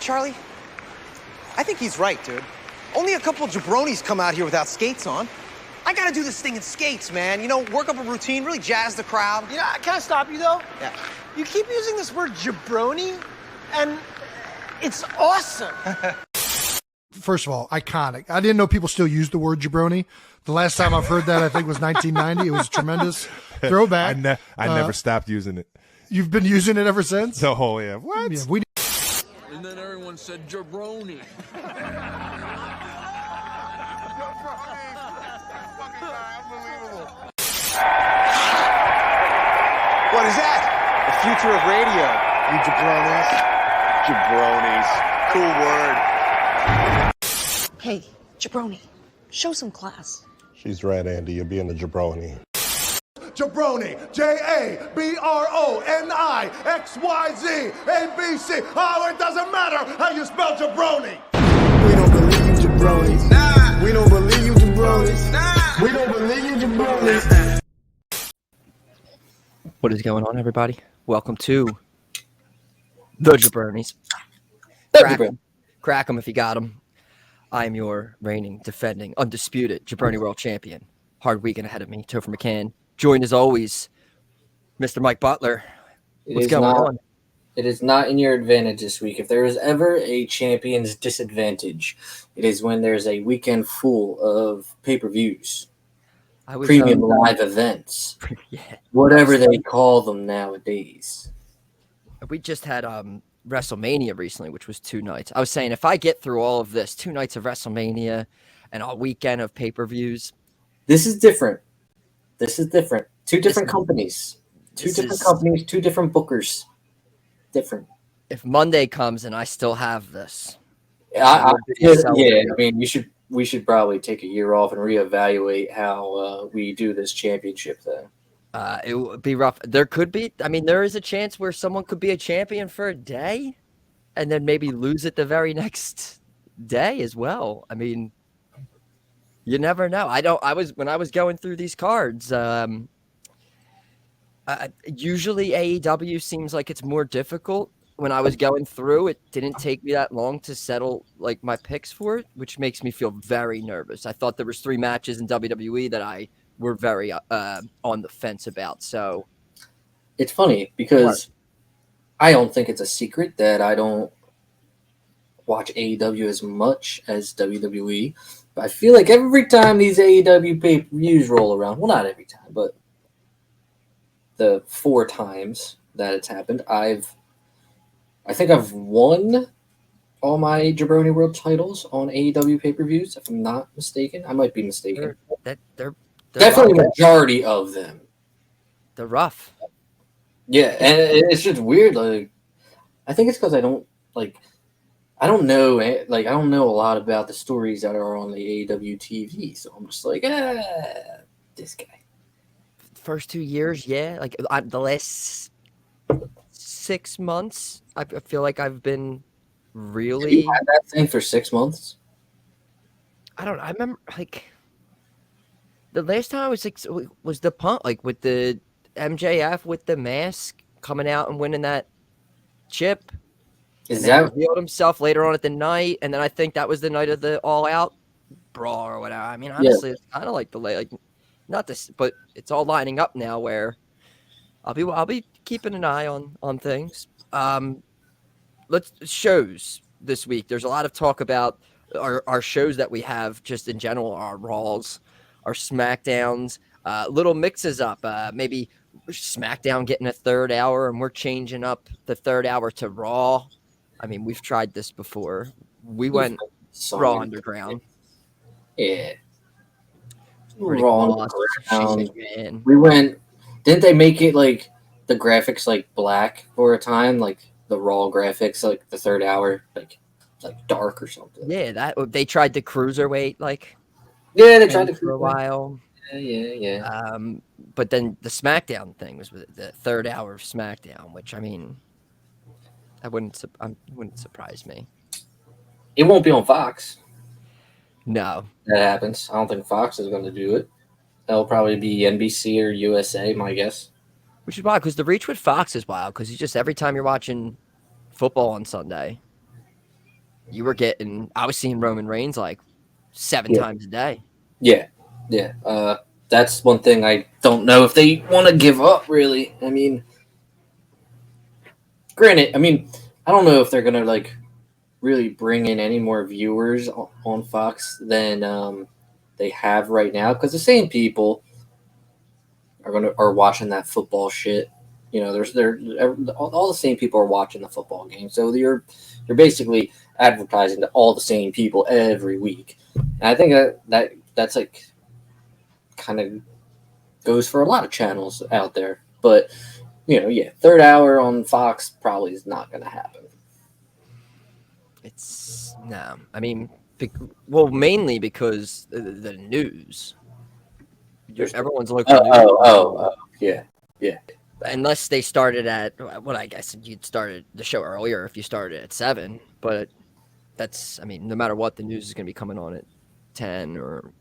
what, Charlie? I think he's right, dude. Only a couple of jabronis come out here without skates on. I gotta do this thing in skates, man. You know, work up a routine, really jazz the crowd. You know, can I stop you, though? Yeah. You keep using this word jabroni, and it's awesome. First of all, iconic. I didn't know people still use the word jabroni. The last time I've heard that, I think, was 1990. It was a tremendous throwback. I never stopped using it. You've been using it ever since? Oh, yeah. What? Yeah, And then everyone said jabroni. What is that? The future of radio, you jabronis. Cool word. Hey, jabroni, show some class. She's right, Andy. You're being a jabroni. Jabroni, JABRONIXYZ, ABC. Oh, it doesn't matter how you spell jabroni. We don't believe you jabronis. Nah. We don't believe you jabronis. Nah. We don't believe you jabronis. What is going on, everybody? Welcome to the jaBROnis. Crack 'em if you got 'em. I am your reigning, defending, undisputed jaBROni World Champion. Hard weekend ahead of me, Topher McCann. Joined as always, Mr. Mike Butler. What's going on? It is not in your advantage this week. If there is ever a champion's disadvantage, it is when there's a weekend full of pay-per-views, premium live events, whatever they call them nowadays. We just had WrestleMania recently, which was 2 nights. I was saying, if I get through all of this, 2 nights of WrestleMania and a weekend of pay-per-views. This is different. Two different companies. Two different bookers. Different. If Monday comes and I still have this. I mean, we should probably take a year off and reevaluate how we do this championship thing. It would be rough. There is a chance where someone could be a champion for a day and then maybe lose it the very next day as well. I mean, you never know. When I was going through these cards, usually AEW seems like it's more difficult. When I was going through, it didn't take me that long to settle like my picks for it, which makes me feel very nervous. I thought there was 3 matches in WWE that I were very on the fence about. So it's funny because I don't think it's a secret that I don't watch AEW as much as WWE. But I feel like every time these AEW pay-per-views roll around, well, not every time, but the 4 times that it's happened, I think I've won all my jaBROni World titles on AEW pay-per-views, if I'm not mistaken. I might be mistaken. They're definitely a majority of them. They're rough. Yeah, and it's just weird. Like, I think it's because I don't know a lot about the stories that are on the AEW TV. So I'm just like, this guy. First 2 years, yeah. Like the last 6 months, I feel like I've been really. You had that thing for 6 months. I don't know. I remember like the last time I was was the Punk, like with the MJF with the mask coming out and winning that chip. Is that revealed himself later on at the night, and then I think that was the night of the All Out brawl or whatever. I mean, honestly, It's kind of like not this, but it's all lining up now where I'll be keeping an eye on things. Shows this week. There's a lot of talk about our shows that we have just in general, our Raws, our SmackDowns, little mixes up. Maybe SmackDown getting a 3rd hour, and we're changing up the 3rd hour to Raw. I mean, we've tried this before. We went Raw Underground. Yeah. Raw Underground. We went. Didn't they make it like the graphics like black for a time, like the Raw graphics, like the 3rd hour, like dark or something? Yeah, that they tried the cruiserweight like. Yeah, they tried to for a while. Yeah. But then the SmackDown thing was the 3rd hour of SmackDown, which I mean, wouldn't surprise me. It won't be on Fox. No, that happens. I don't think Fox is going to do it. That'll probably be NBC or USA, my guess. Which is wild because the reach with Fox is wild because it's just every time you're watching football on Sunday, I was seeing Roman Reigns like 7 times a day. Yeah. That's one thing I don't know if they want to give up, really. I mean, granted, I don't know if they're gonna like really bring in any more viewers on Fox than they have right now, because the same people are watching that football shit. You know, all the same people are watching the football game, so you're basically advertising to all the same people every week. And I think that's like kind of goes for a lot of channels out there, but third hour on Fox probably is not going to happen. It's no, I mean, mainly because the news. Everyone's looking. Yeah. Unless they started at I guess you'd started the show earlier if you started at 7, but no matter what, the news is going to be coming on at 10 or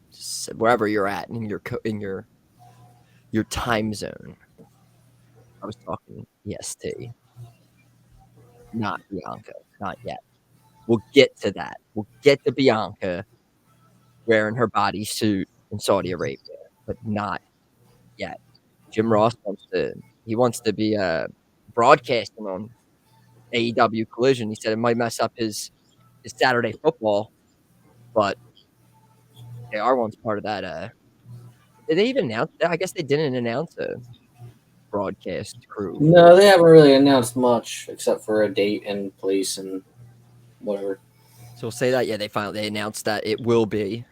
wherever you're at in your time zone. I was talking EST, not Bianca, not yet. We'll get to that. We'll get to Bianca wearing her bodysuit in Saudi Arabia, but not yet. Jim Ross wants to be broadcasting on AEW Collision. He said it might mess up his Saturday football, but JR wants part of that. Did they even announce that? I guess they didn't announce a broadcast crew. No, they haven't really announced much except for a date and place and whatever. So we'll say that, yeah, they announced that it will be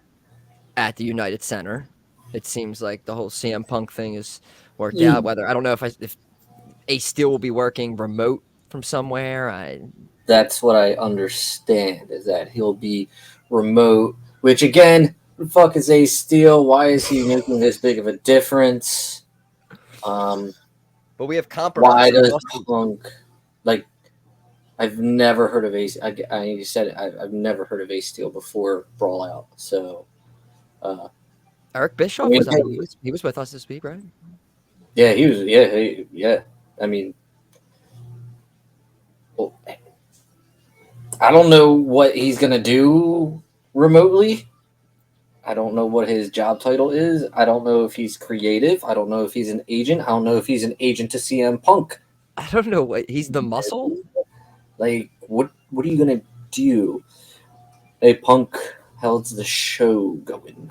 at the United Center. It seems like the whole CM Punk thing is worked out. Whether I don't know if Ace Steel will be working remote from somewhere. That's what I understand, is that he'll be remote, which again, who the fuck is Ace Steel? Why is he making this big of a difference? But we have compromise. Why does Punk, like, I've never heard of Ace. I said it, I've never heard of Ace Steel before Brawl Out. So, Eric Bischoff he was with us this week, right? Yeah, he was. Yeah. I mean, well, I don't know what he's gonna do remotely. I don't know what his job title is. I don't know if he's creative. I don't know if he's an agent. I don't know if he's an agent to CM Punk. I don't know what he's the muscle. Like, what are you gonna do? Hey, Punk, how's the show going?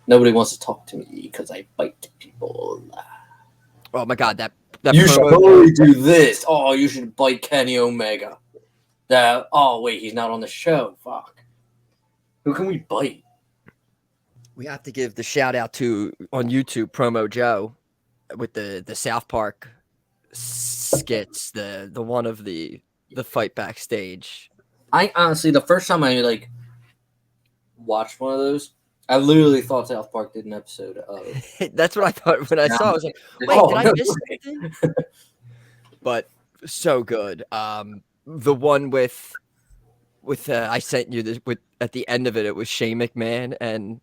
Nobody wants to talk to me because I bite people. Oh my god, that you should only do this. Oh, you should bite Kenny Omega. Oh wait, he's not on the show. Fuck. Who can we bite? We have to give the shout out to on YouTube Promo Joe with the South Park skits, the one of the fight backstage. I honestly, the first time I watched one of those, I literally thought South Park did an episode of. That's what I thought when I saw it. I was like, wait, did I miss something? But so good. The one with I sent you this with at the end of it was Shane McMahon and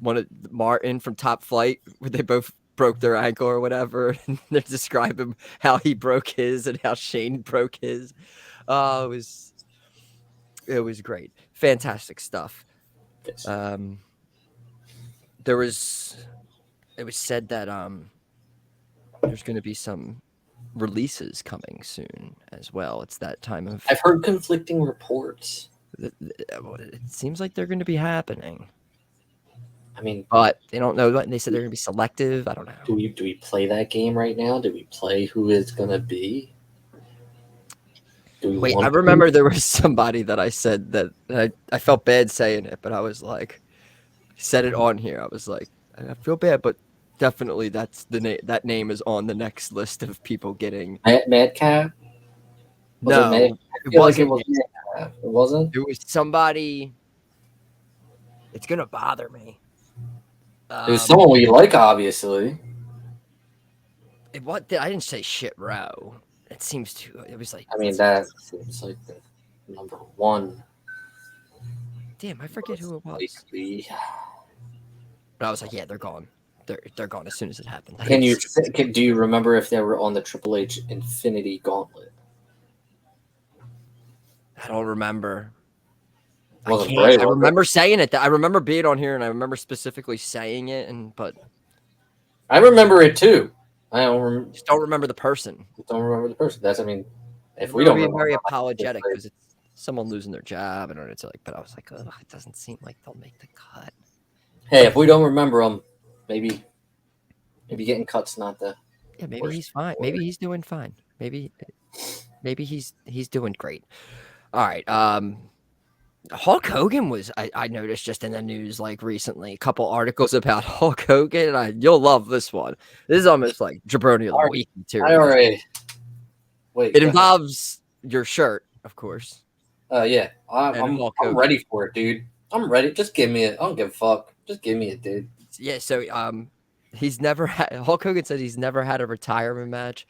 one of Martin from Top Flight, where they both broke their ankle or whatever, and they're describing how he broke his and how Shane broke his. It was great, fantastic stuff. Yes. It was said that there's going to be some releases coming soon as well. It's that time of. I've heard conflicting reports. It seems like they're going to be happening. I mean, but they don't know what. They said they're going to be selective. I don't know. Do we play that game right now? Do we play who it's going to be? Wait, I remember there was somebody that I said that I felt bad saying it, but I was like, said it on here. I was like, I feel bad, but definitely that's the name. That name is on the next list of people getting. Madcap? No, it wasn't. It wasn't. It was somebody. It's gonna bother me. It was someone we like, obviously. I didn't say shit row. It seems to. It was like. I mean, that seems like the number one. Damn, I forget who it was. But I was like, yeah, they're gone. They're gone as soon as it happened. Do you remember if they were on the Triple H Infinity Gauntlet? I don't remember. Wasn't I Bray. remember saying it. I remember being on here, and I remember specifically saying it. But I remember it too. I just don't remember the person. don't remember the person. That's, I mean, if we We're don't being remember, very apologetic because it's someone losing their job, and it's like. But I was like, it doesn't seem like they'll make the cut. hey, if we don't remember them, maybe getting cuts not the. Yeah, maybe he's fine. Maybe he's doing fine. Maybe he's doing great. All right. Hulk Hogan was I noticed just in the news like recently a couple articles about Hulk Hogan. And you'll love this one. This is almost like jabroni of the week too. I already wait. It involves your shirt, of course. Yeah, I'm ready for it, dude. I'm ready. Just give me it. I don't give a fuck. Just give me it, dude. Yeah. So he's never had Hulk Hogan said he's never had a retirement match.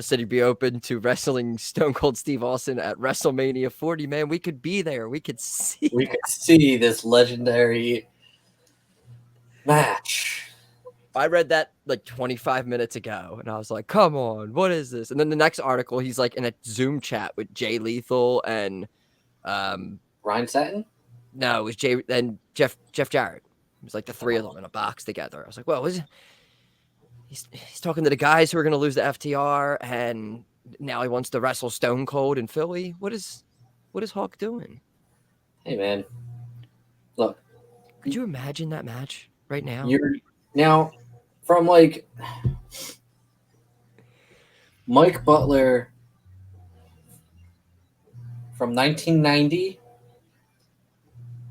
Said he'd be open to wrestling Stone Cold Steve Austin at WrestleMania 40. Man, we could be there. We could see. We could see this legendary match. I read that like 25 minutes ago, and I was like, "Come on, what is this?" And then the next article, he's like in a Zoom chat with Jay Lethal and Ryan Satin. No, it was Jay and Jeff Jarrett. It was like the three of them in a box together. I was like, "Well, he's talking to the guys who are going to lose the FTR, and now he wants to wrestle Stone Cold in Philly. What is Hulk doing?" Hey, man, look. Could you imagine that match right now? Now, from like Mike Butler from 1990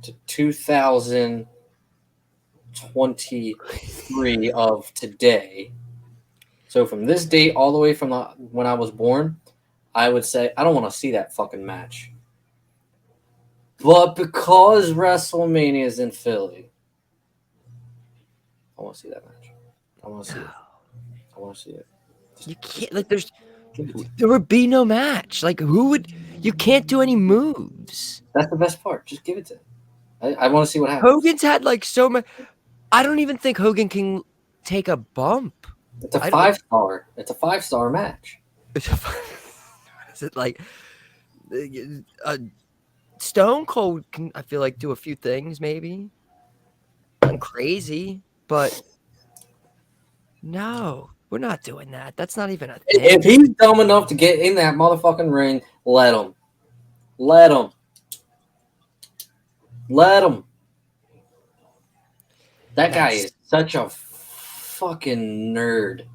to 2023 of today. So from this date all the way from when I was born, I would say I don't want to see that fucking match. But because WrestleMania is in Philly, I want to see that match. I want to see it. I want to see it. You can't there would be no match. Like you can't do any moves. That's the best part. Just give it to him. I want to see what happens. Hogan's had like so much. I don't even think Hogan can take a bump. It's a 5-star. It's a 5-star match. Is it like Stone Cold can? I feel like do a few things maybe. I'm crazy, but no, we're not doing that. That's not even a thing. If he's dumb enough to get in that motherfucking ring, let him. Let him. Let him. That guy is such a fucking nerd.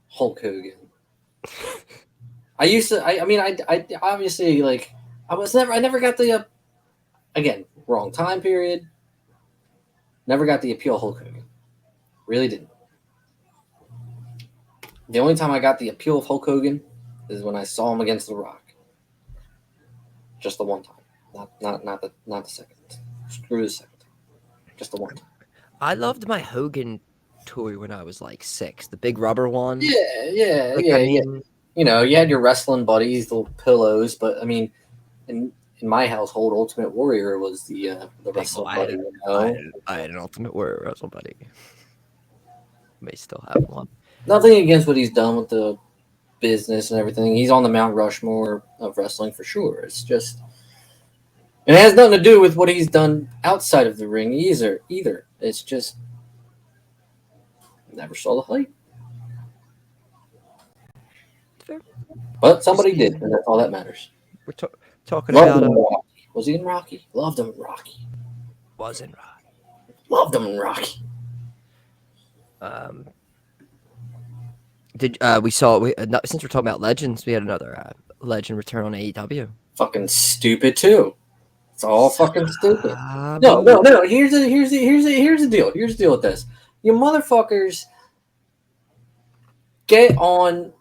Hulk Hogan. I obviously like I never got the again, wrong time period. Never got the appeal of Hulk Hogan. Really didn't. The only time I got the appeal of Hulk Hogan is when I saw him against The Rock. Just the one time. Not the second. Screw the second time. Just the one time. I loved my Hogan toy when I was like 6, the big rubber one. Yeah. You know, you had your wrestling buddies, little pillows, but I mean, in my household, Ultimate Warrior was the wrestling buddy. I had an Ultimate Warrior wrestle buddy. May still have one. Nothing against what he's done with the business and everything. He's on the Mount Rushmore of wrestling for sure. It's just, it has nothing to do with what he's done outside of the ring either. It's just, never saw the hype. Fair. But somebody did, and that's all that matters. We're talking Loved about him in Rocky. Was he in Rocky? Loved him in Rocky. Was in Rocky. Loved him in Rocky. Since we're talking about legends, we had another legend return on AEW. Fucking stupid too. It's all fucking stupid. No. Here's the deal. Here's the deal with this. You motherfuckers get on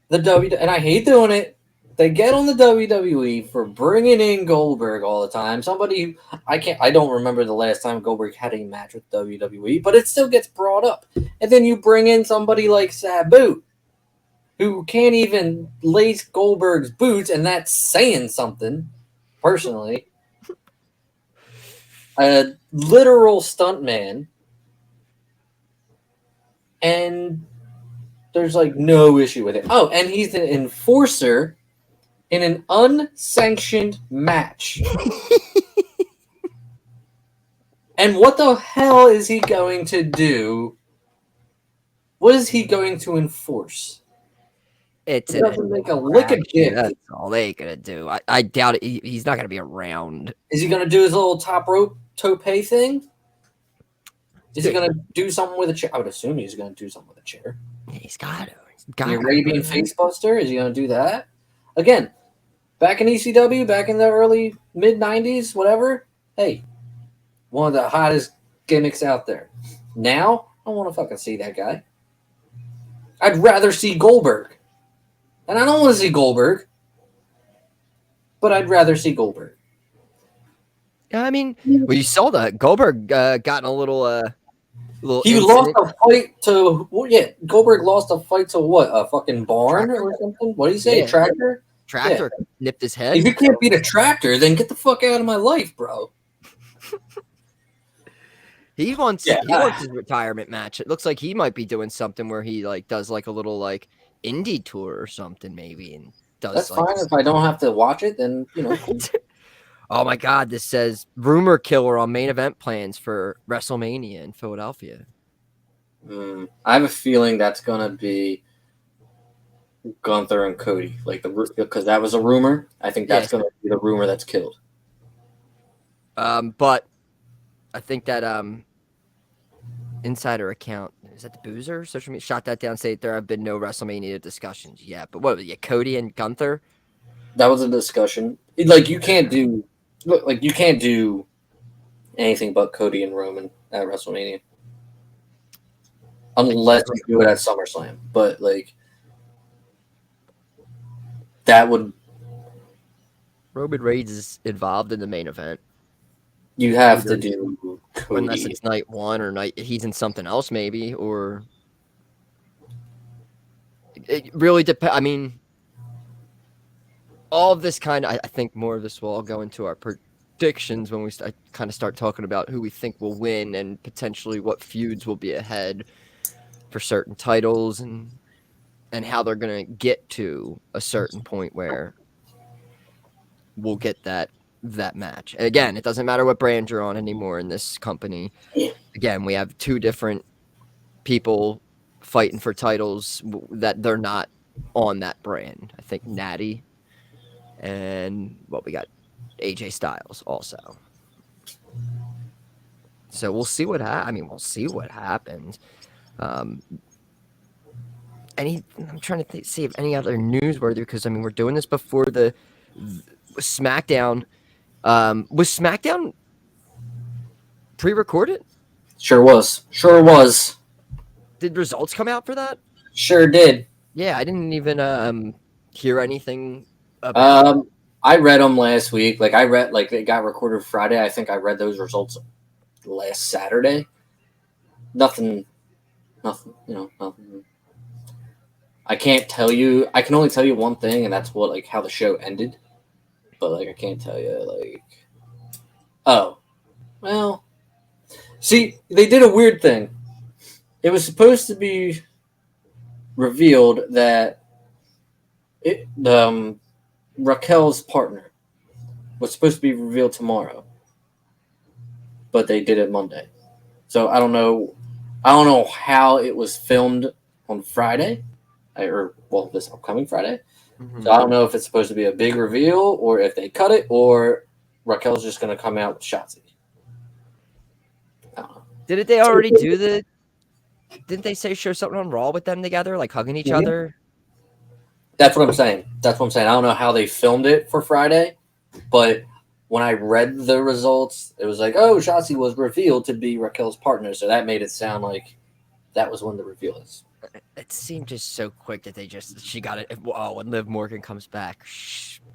the WWE, and I hate doing it. They get on the WWE for bringing in Goldberg all the time. Somebody I don't remember the last time Goldberg had a match with WWE, but it still gets brought up. And then you bring in somebody like Sabu, who can't even lace Goldberg's boots, and that's saying something, personally. A literal stuntman. And there's like no issue with it. Oh, and he's an enforcer in an unsanctioned match. And what the hell is he going to do? What is he going to enforce? It doesn't make a lick of dick. That's all they gonna do. I doubt it. He's not gonna be around. Is he gonna do his little top rope tope thing? Is he gonna do something with a chair? I would assume he's gonna do something with a chair. He's got to. The Arabian Face Buster. Is he gonna do that again? Back in ECW, back in the early mid '90s, whatever. Hey, one of the hottest gimmicks out there. Now, I don't want to fucking see that guy. I'd rather see Goldberg. And I don't want to see Goldberg, but I'd rather see Goldberg. Yeah, I mean, well, you saw that Goldberg got in a little. He lost a fight to Goldberg lost a fight to what? A fucking barn or something? What did he say? Yeah. A tractor? Tractor nipped his head. If you can't beat a tractor, then get the fuck out of my life, bro. He wants his retirement match. It looks like he might be doing something where he does a little indie tour or something maybe, and does. That's fine if I don't have to watch it. Then cool. Oh my God! This says rumor killer on main event plans for WrestleMania in Philadelphia. I have a feeling that's gonna be Gunther and Cody, because that was a rumor. I think that's gonna be the rumor that's killed. But I think that insider account, is that the Boozer social media, shot that down, say there have been no WrestleMania discussions yet. But what was it, Cody and Gunther? That was a discussion. You can't do anything but Cody and Roman at WrestleMania. Unless you do it at SummerSlam. But that would Roman Reigns is involved in the main event. You have to do Cody. Unless it's night one or he's in something else maybe, or it really depends. I mean, all of this I think more of this will all go into our predictions when we kind of start talking about who we think will win and potentially what feuds will be ahead for certain titles and how they're going to get to a certain point where we'll get that match. And again, it doesn't matter what brand you're on anymore in this company. Again, we have two different people fighting for titles that they're not on that brand. I think Natty and we got AJ Styles also. So we'll see what we'll see what happens. I'm trying to see if any other newsworthy, because we're doing this before the SmackDown. Was SmackDown pre-recorded? Sure was. Did results come out for that? Sure did. Yeah, I didn't even hear anything about I read them last week. I read it got recorded Friday. I think I read those results last Saturday. Nothing. Nothing. I can't tell you. I can only tell you one thing, and that's how the show ended. But I can't tell you oh, well, see, they did a weird thing. It was supposed to be revealed that Raquel's partner was supposed to be revealed tomorrow, but they did it Monday. So I don't know how it was filmed on Friday, this upcoming Friday. Mm-hmm. So I don't know if it's supposed to be a big reveal or if they cut it or Raquel's just going to come out with Shotzi. I don't know. Didn't they already do didn't they show something on Raw with them together, hugging each other? That's what I'm saying. I don't know how they filmed it for Friday, but when I read the results, it was Shotzi was revealed to be Raquel's partner. So that made it sound like that was when the reveal is. It seemed just so quick that she got it. When Liv Morgan comes back.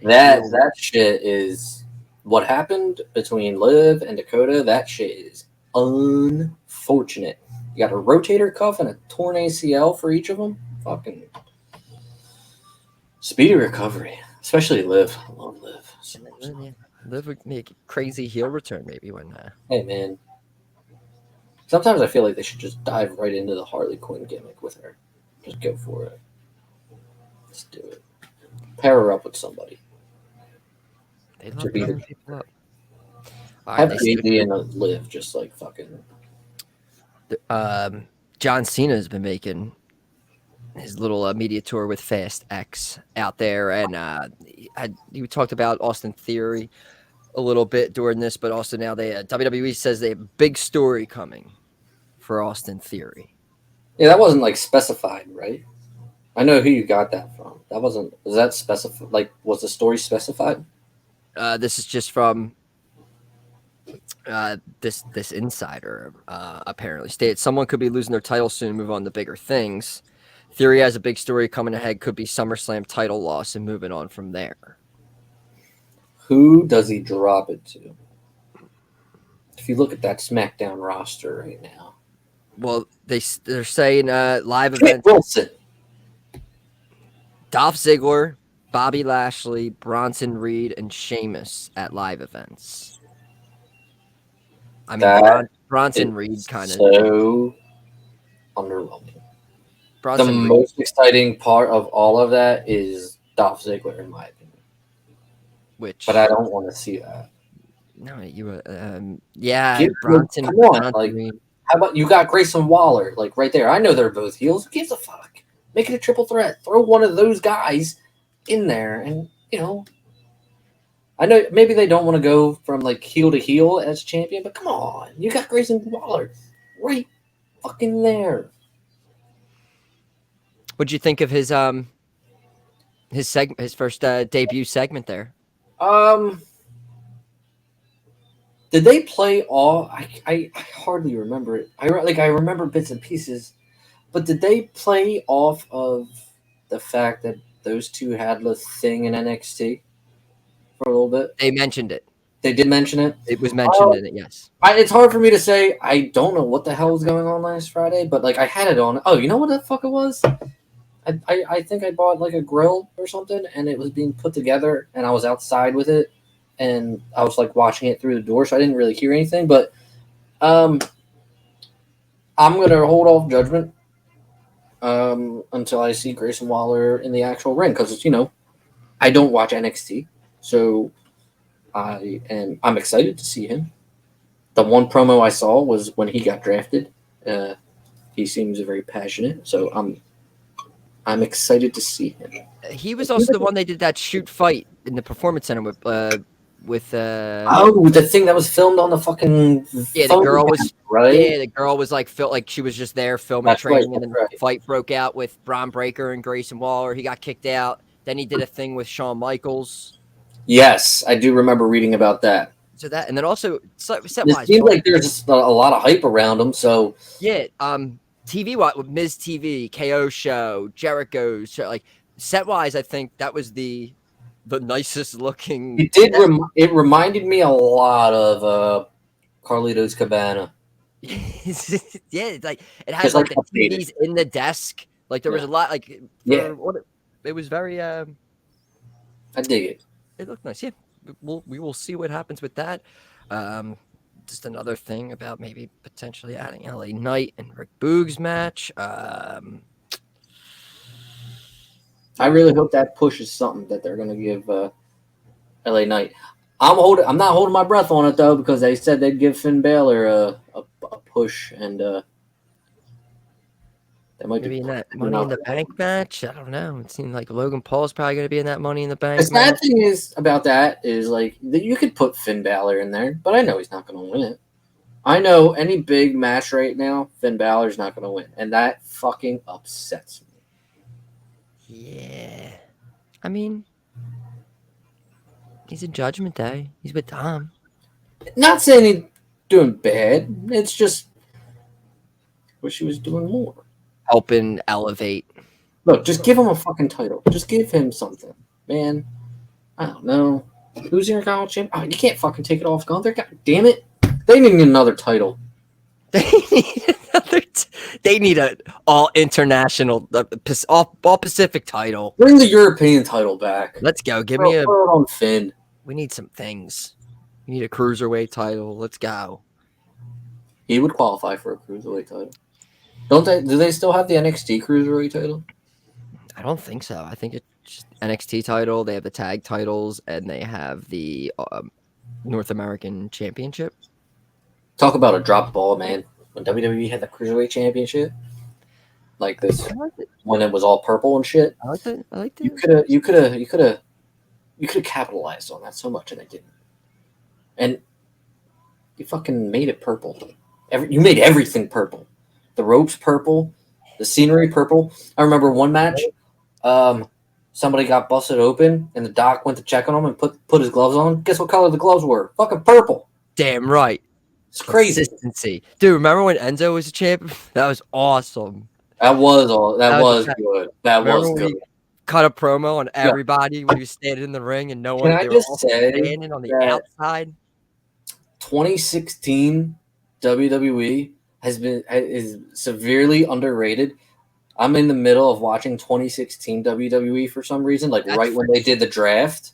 That shit is what happened between Liv and Dakota. That shit is unfortunate. You got a rotator cuff and a torn ACL for each of them. Fucking speedy recovery, especially Liv. I love Liv so much. Liv would make a crazy heel return maybe when. Hey man. Sometimes I feel like they should just dive right into the Harley Quinn gimmick with her. Just go for it. Let's do it. Pair her up with somebody. They love burning people up. All Have right, AD and Liv just like fucking. John Cena has been making his little media tour with Fast X out there, and he talked about Austin Theory a little bit during this, but also now WWE says they have a big story coming for Austin Theory. Yeah, that wasn't like specified, right? I know who you got that from. That wasn't. Was that specified? Like, was the story specified? This is just from this insider. Apparently stated someone could be losing their title soon, move on to bigger things. Theory has a big story coming ahead. Could be SummerSlam title loss and moving on from there. Who does he drop it to? If you look at that SmackDown roster right now, well, they're saying live Kit event. Wilson, Dolph Ziggler, Bobby Lashley, Bronson Reed, and Sheamus at live events. I mean, Bronson Reed kind of so underwhelming. Bronson The Reed. most exciting part of all of that is Dolph Ziggler, in my opinion. But I don't want to see that. No, Bronson. Come on, Bronson like, Reed. how about you got Grayson Waller, like right there? I know they're both heels. Who gives a fuck? Make it a triple threat. Throw one of those guys in there, and I know maybe they don't want to go from like heel to heel as champion, but come on, you got Grayson Waller right fucking there. What'd you think of his first debut segment there? Did they play all? I hardly remember it. I remember bits and pieces, but did they play off of the fact that those two had the thing in NXT for a little bit? They mentioned it. They did mention it. It was mentioned in it. Yes. It's hard for me to say. I don't know what the hell was going on last Friday, but like I had it on. Oh, you know what the fuck it was? I think I bought like a grill or something, and it was being put together, and I was outside with it, and I was like watching it through the door, so I didn't really hear anything. But I'm gonna hold off judgment until I see Grayson Waller in the actual ring, because I don't watch NXT, so I'm excited to see him. The one promo I saw was when he got drafted. He seems very passionate, so I'm excited to see him. He was also the one they did that shoot fight in the Performance Center with the thing that was filmed on the fucking the girl was right. Yeah, the girl was like felt like she was just there filming training, and then the fight broke out with Braun Breaker and Grayson Waller. He got kicked out. Then he did a thing with Shawn Michaels. Yes, I do remember reading about that. So that, and then also set It wise, seems like there's a lot of hype around him. So yeah, TV with Miz TV, KO show, Jericho's show, like set wise, I think that was the nicest looking. It did. It reminded me a lot of Carlito's Cabana. Yeah, like it has like the TVs in the desk. Like there was a lot. Like it was very. I dig it. It looked nice. Yeah, we will see what happens with that. Just another thing about maybe potentially adding LA Knight and Rick Boogs match. I really hope that pushes something that they're going to give LA Knight. I'm not holding my breath on it though, because they said they'd give Finn Balor a push, and they might maybe in that Money in the Bank match. I don't know. It seemed like Logan Paul's probably going to be in that Money in the Bank. The sad thing is about that is like you could put Finn Balor in there, but I know he's not going to win it. I know any big match right now, Finn Balor's not going to win, and that fucking upsets me. Yeah, I mean, he's in Judgment Day. He's with Tom. Not saying he's doing bad. It's just wish he was doing more. Helping elevate. Look, just give him a fucking title. Just give him something, man. I don't know. Who's your Intercontinental champ? Oh, you can't fucking take it off Gunther. God damn it! They need another title. They need an all international, all Pacific title. Bring the European title back. Let's go. Give throw me it on Finn. We need some things. We need a cruiserweight title. Let's go. He would qualify for a cruiserweight title. Don't they? Do they still have the NXT cruiserweight title? I don't think so. I think it NXT title, they have the tag titles, and they have the North American Championship. Talk about a drop ball, man. When WWE had the Cruiserweight Championship, like this, when it was all purple and shit. I like that. You could have capitalized on that so much, and they didn't. And you fucking made it purple. You made everything purple. The ropes purple, the scenery purple. I remember one match. Somebody got busted open, and the doc went to check on him and put his gloves on. Guess what color the gloves were? Fucking purple. Damn right. It's crazy. Consistency. Dude, remember when Enzo was a champ? That was awesome. That was good. That was good. Cut a promo on everybody when he was standing in the ring and no one. Can I just say standing on the outside? 2016 WWE is severely underrated. I'm in the middle of watching 2016 WWE for some reason, like right when they did the draft,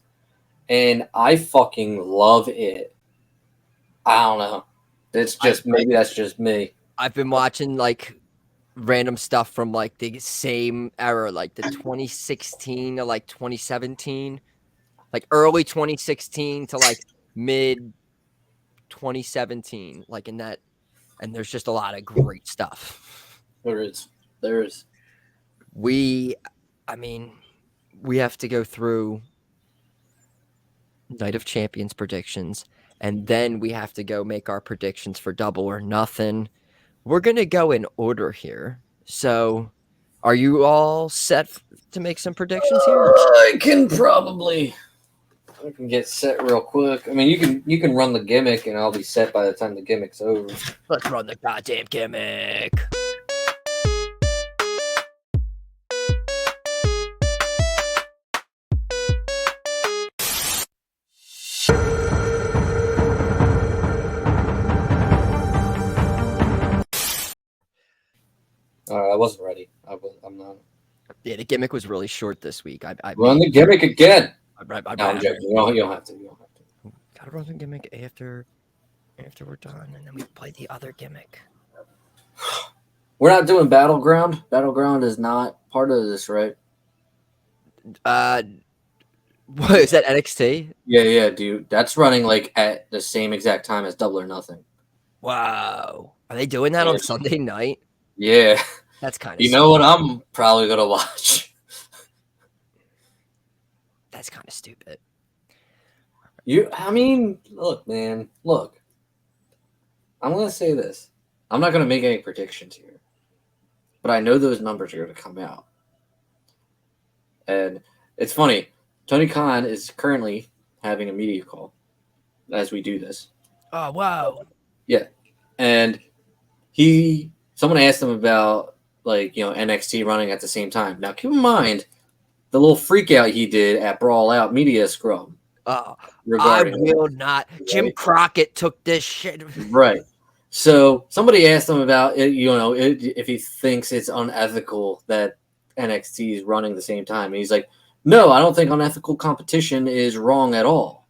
and I fucking love it. I don't know. Maybe that's just me. I've been watching like random stuff from like the same era, like the 2016 to like 2017, like early 2016 to like mid 2017, like in that, and there's just a lot of great stuff. There is. We have to go through Night of Champions predictions, and then we have to go make our predictions for Double or Nothing. We're going to go in order here. So are you all set to make some predictions here? I can get set real quick. I mean, you can run the gimmick, and I'll be set by the time the gimmick's over. Let's run the goddamn gimmick. I wasn't ready. I'm not. Yeah, the gimmick was really short this week. I run the gimmick again. I'm joking. You don't have to. Gotta run the gimmick after we're done, and then we play the other gimmick. We're not doing Battleground. Battleground is not part of this, right? What is that, NXT? Yeah, dude. That's running like at the same exact time as Double or Nothing. Wow. Are they doing that on Sunday night? Yeah. That's kind of You know what I'm probably gonna watch. That's kind of stupid. Look, man. Look. I'm gonna say this. I'm not gonna make any predictions here. But I know those numbers are gonna come out. And it's funny. Tony Khan is currently having a media call as we do this. Oh, wow. Yeah. And someone asked him about NXT running at the same time. Now keep in mind the little freak out he did at Brawl Out Media Scrum. I will not. Jim Crockett took this shit. Right. So somebody asked him about it, if he thinks it's unethical that NXT is running the same time. And he's like, no, I don't think unethical competition is wrong at all.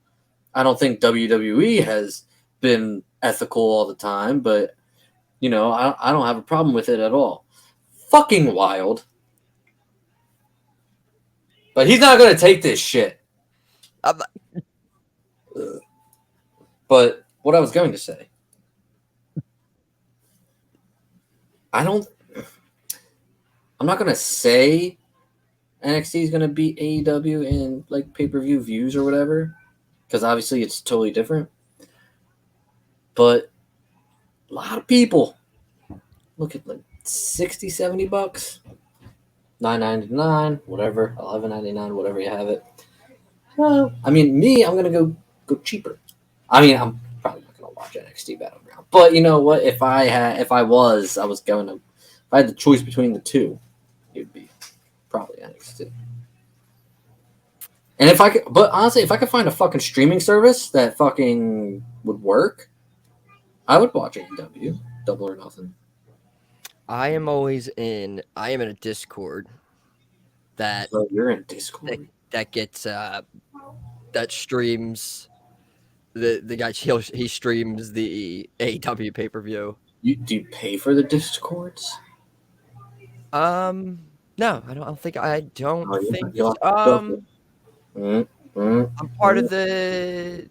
I don't think WWE has been ethical all the time, but I don't have a problem with it at all. Fucking wild. But he's not going to take this shit. But what I was going to say, I'm not going to say NXT is going to beat AEW in like pay-per-view views or whatever, because obviously it's totally different. But a lot of people look at like $60, $70, $9.99, whatever, $11.99, whatever you have it. Well, I'm gonna go cheaper. I'm probably not gonna watch NXT Battleground, but you know what? If I had the choice between the two, it would be probably NXT. And if I could find a fucking streaming service that fucking would work, I would watch AEW, Double or Nothing. I am in a Discord that. Oh, you're in Discord. That gets that streams the guy. He streams the AEW pay-per-view. Do you pay for the Discords? No, I don't think. I don't Oh, think. you'll have to go I'm part of the.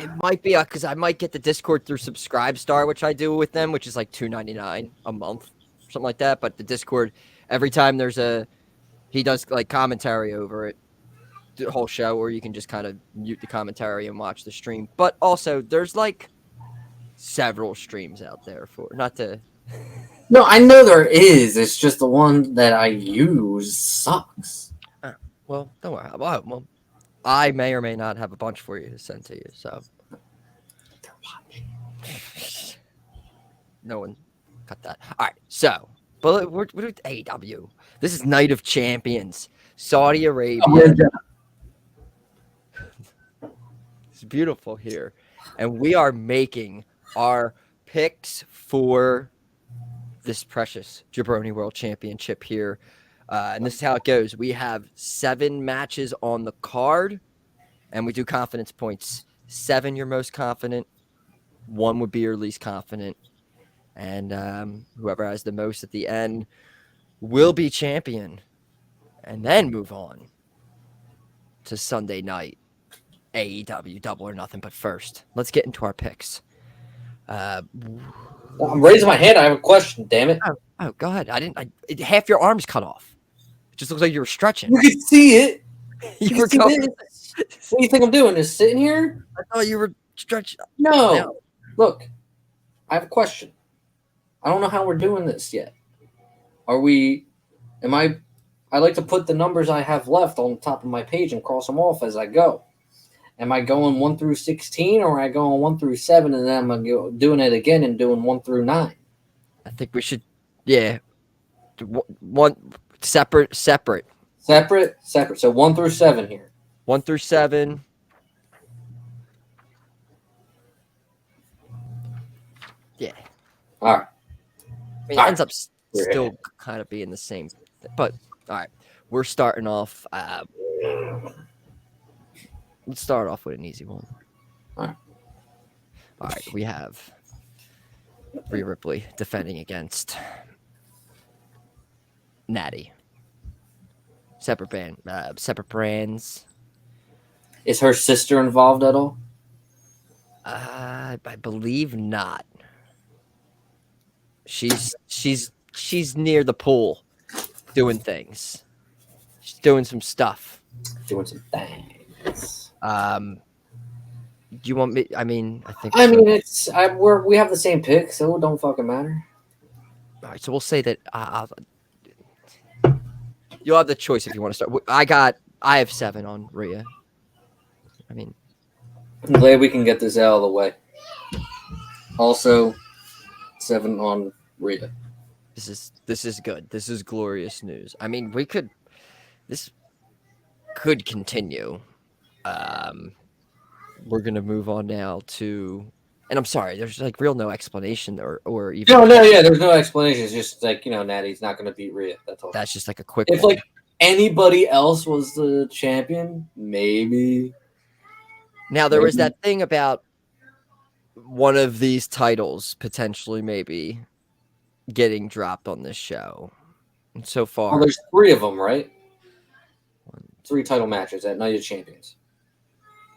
It might be because I might get the Discord through Subscribe Star, which I do with them, which is like $2.99 a month, something like that. But the Discord, every time he does like commentary over it, the whole show, or you can just kind of mute the commentary and watch the stream. But also, there's like several streams out there for not to. No, I know there is. It's just the one that I use sucks. Well, don't worry. Well, I may or may not have a bunch for you to send to you. So no one cut that. All right. So, but we're with AEW. This is Night of Champions, Saudi Arabia. It's beautiful here, and we are making our picks for this precious Jabroni World Championship here. And this is how it goes. We have 7 matches on the card, and we do confidence points. 7, you're most confident. 1 would be your least confident. And whoever has the most at the end will be champion. And then move on to Sunday night, AEW Double or Nothing. But first, let's get into our picks. I'm raising my hand. I have a question, damn it. Oh, go ahead. Half your arm's cut off. It just looks like you were stretching. You can see it. You were going. What do you think I'm doing? Just sitting here? I thought you were stretching. No. Look, I have a question. I don't know how we're doing this yet. I like to put the numbers I have left on the top of my page and cross them off as I go. Am I going 1 through 16, or am I going 1 through 7, and then I'm doing it again and doing 1 through 9? I think we should, one separate. Separate. So 1 through 7 here. 1 through 7. Yeah. All right. I mean, it ends up still kind of being the same, but all right. We're starting off. Let's start off with an easy one. All right. We have Rhea Ripley defending against Natty. Separate brands. Is her sister involved at all? I believe not. She's near the pool, doing things. She's doing some stuff. Doing some things. Do you want me? I mean, we have the same pick, so it don't fucking matter. All right, so we'll say that you'll have the choice if you want to start. I have 7 on Rhea. I mean, I'm glad we can get this out of the way. Also, 7 on Rhea. This is good. This is glorious news. I mean, this could continue. We're gonna move on now to, and I'm sorry, there's like no explanation or even. No, yeah, there's no explanation. It's just like, Natty's not gonna beat Rhea. That's all. That's just like a quick. If like anybody else was the champion, maybe. Now there was that thing about one of these titles potentially maybe getting dropped on this show. And so far, well, there's 3 of them, right? 3 title matches at Night of Champions.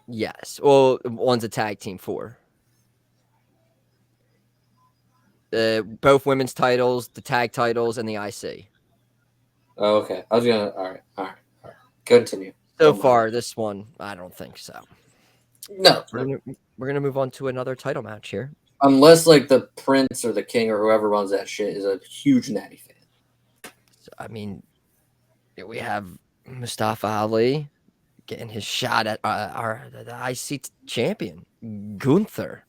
Yes. Well, one's a tag team 4. Both women's titles, the tag titles, and the IC. Oh, okay. I was gonna. All right. Continue. So far, this one, I don't think so. No. We're gonna move on to another title match here. Unless like the Prince or the King or whoever runs that shit is a huge Natty fan. So, I mean, we have Mustafa Ali getting his shot at the IC champion, Gunther.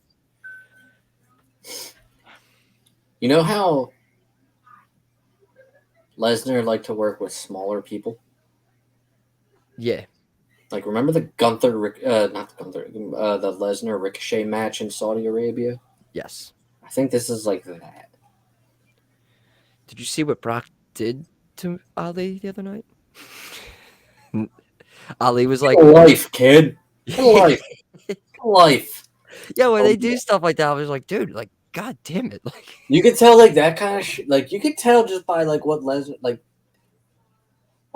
You know how Lesnar liked to work with smaller people? Yeah. Like, remember the the Lesnar Ricochet match in Saudi Arabia? Yes. I think this is like that. Did you see what Brock did to Ali the other night? Ali was like, life, kid. Life. Life. Yeah, when they do stuff like that, I was like, dude, like, God damn it! Like you could tell, like that kind of like you could tell just by like what Lesnar like.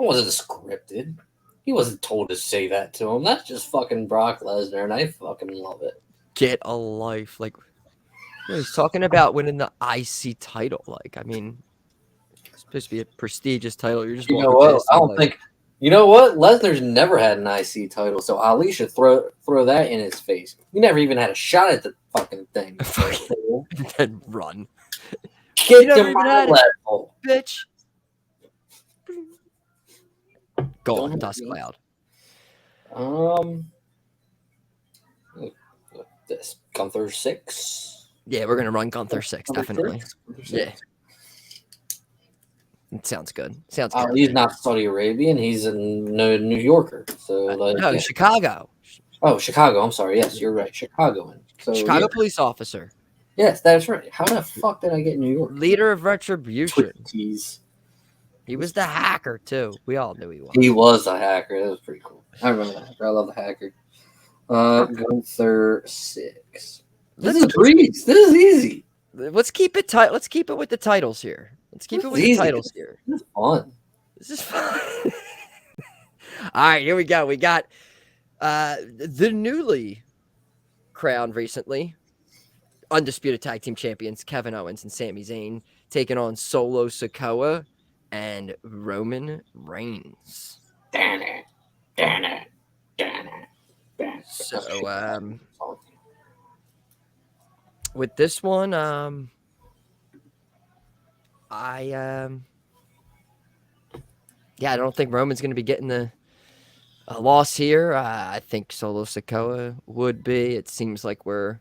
It wasn't scripted. He wasn't told to say that to him. That's just fucking Brock Lesnar, and I fucking love it. get a life. Like he's talking about winning the IC title. Like I mean, it's supposed to be a prestigious title. You're just You know walking what? past I don't somebody. think. You know what? Lesnar's never had an IC title, so Ali should throw that in his face. You never even had a shot at the fucking thing. Then run. Get You never to even my had it, level. bitch. Go on, Dust Cloud. This Gunther 6. Yeah, we're gonna run Gunther 6, definitely. Gunther 6. Yeah. It sounds good. Sounds good. He's not Saudi Arabian. He's a New Yorker. So like, no, yeah. Chicago. Oh, Chicago. I'm sorry. Yes, you're right. Chicagoan. So Chicago police officer. Yes, that's right. How the fuck did I get New York? Leader of Retribution. Twitties. He was the hacker too. We all knew he was. He was a hacker. That was pretty cool. I remember that. I love the hacker. Gunther 6. This is breeze. This is easy. Let's keep it tight. Let's keep it with the titles here. Let's keep it with the titles here. This is fun. This is fun. All right, here we go. We got the newly crowned recently undisputed tag team champions Kevin Owens and Sami Zayn taking on Solo Sikoa and Roman Reigns. So with this one, I don't think Roman's going to be getting a loss here. I think Solo Sikoa would be. It seems like we're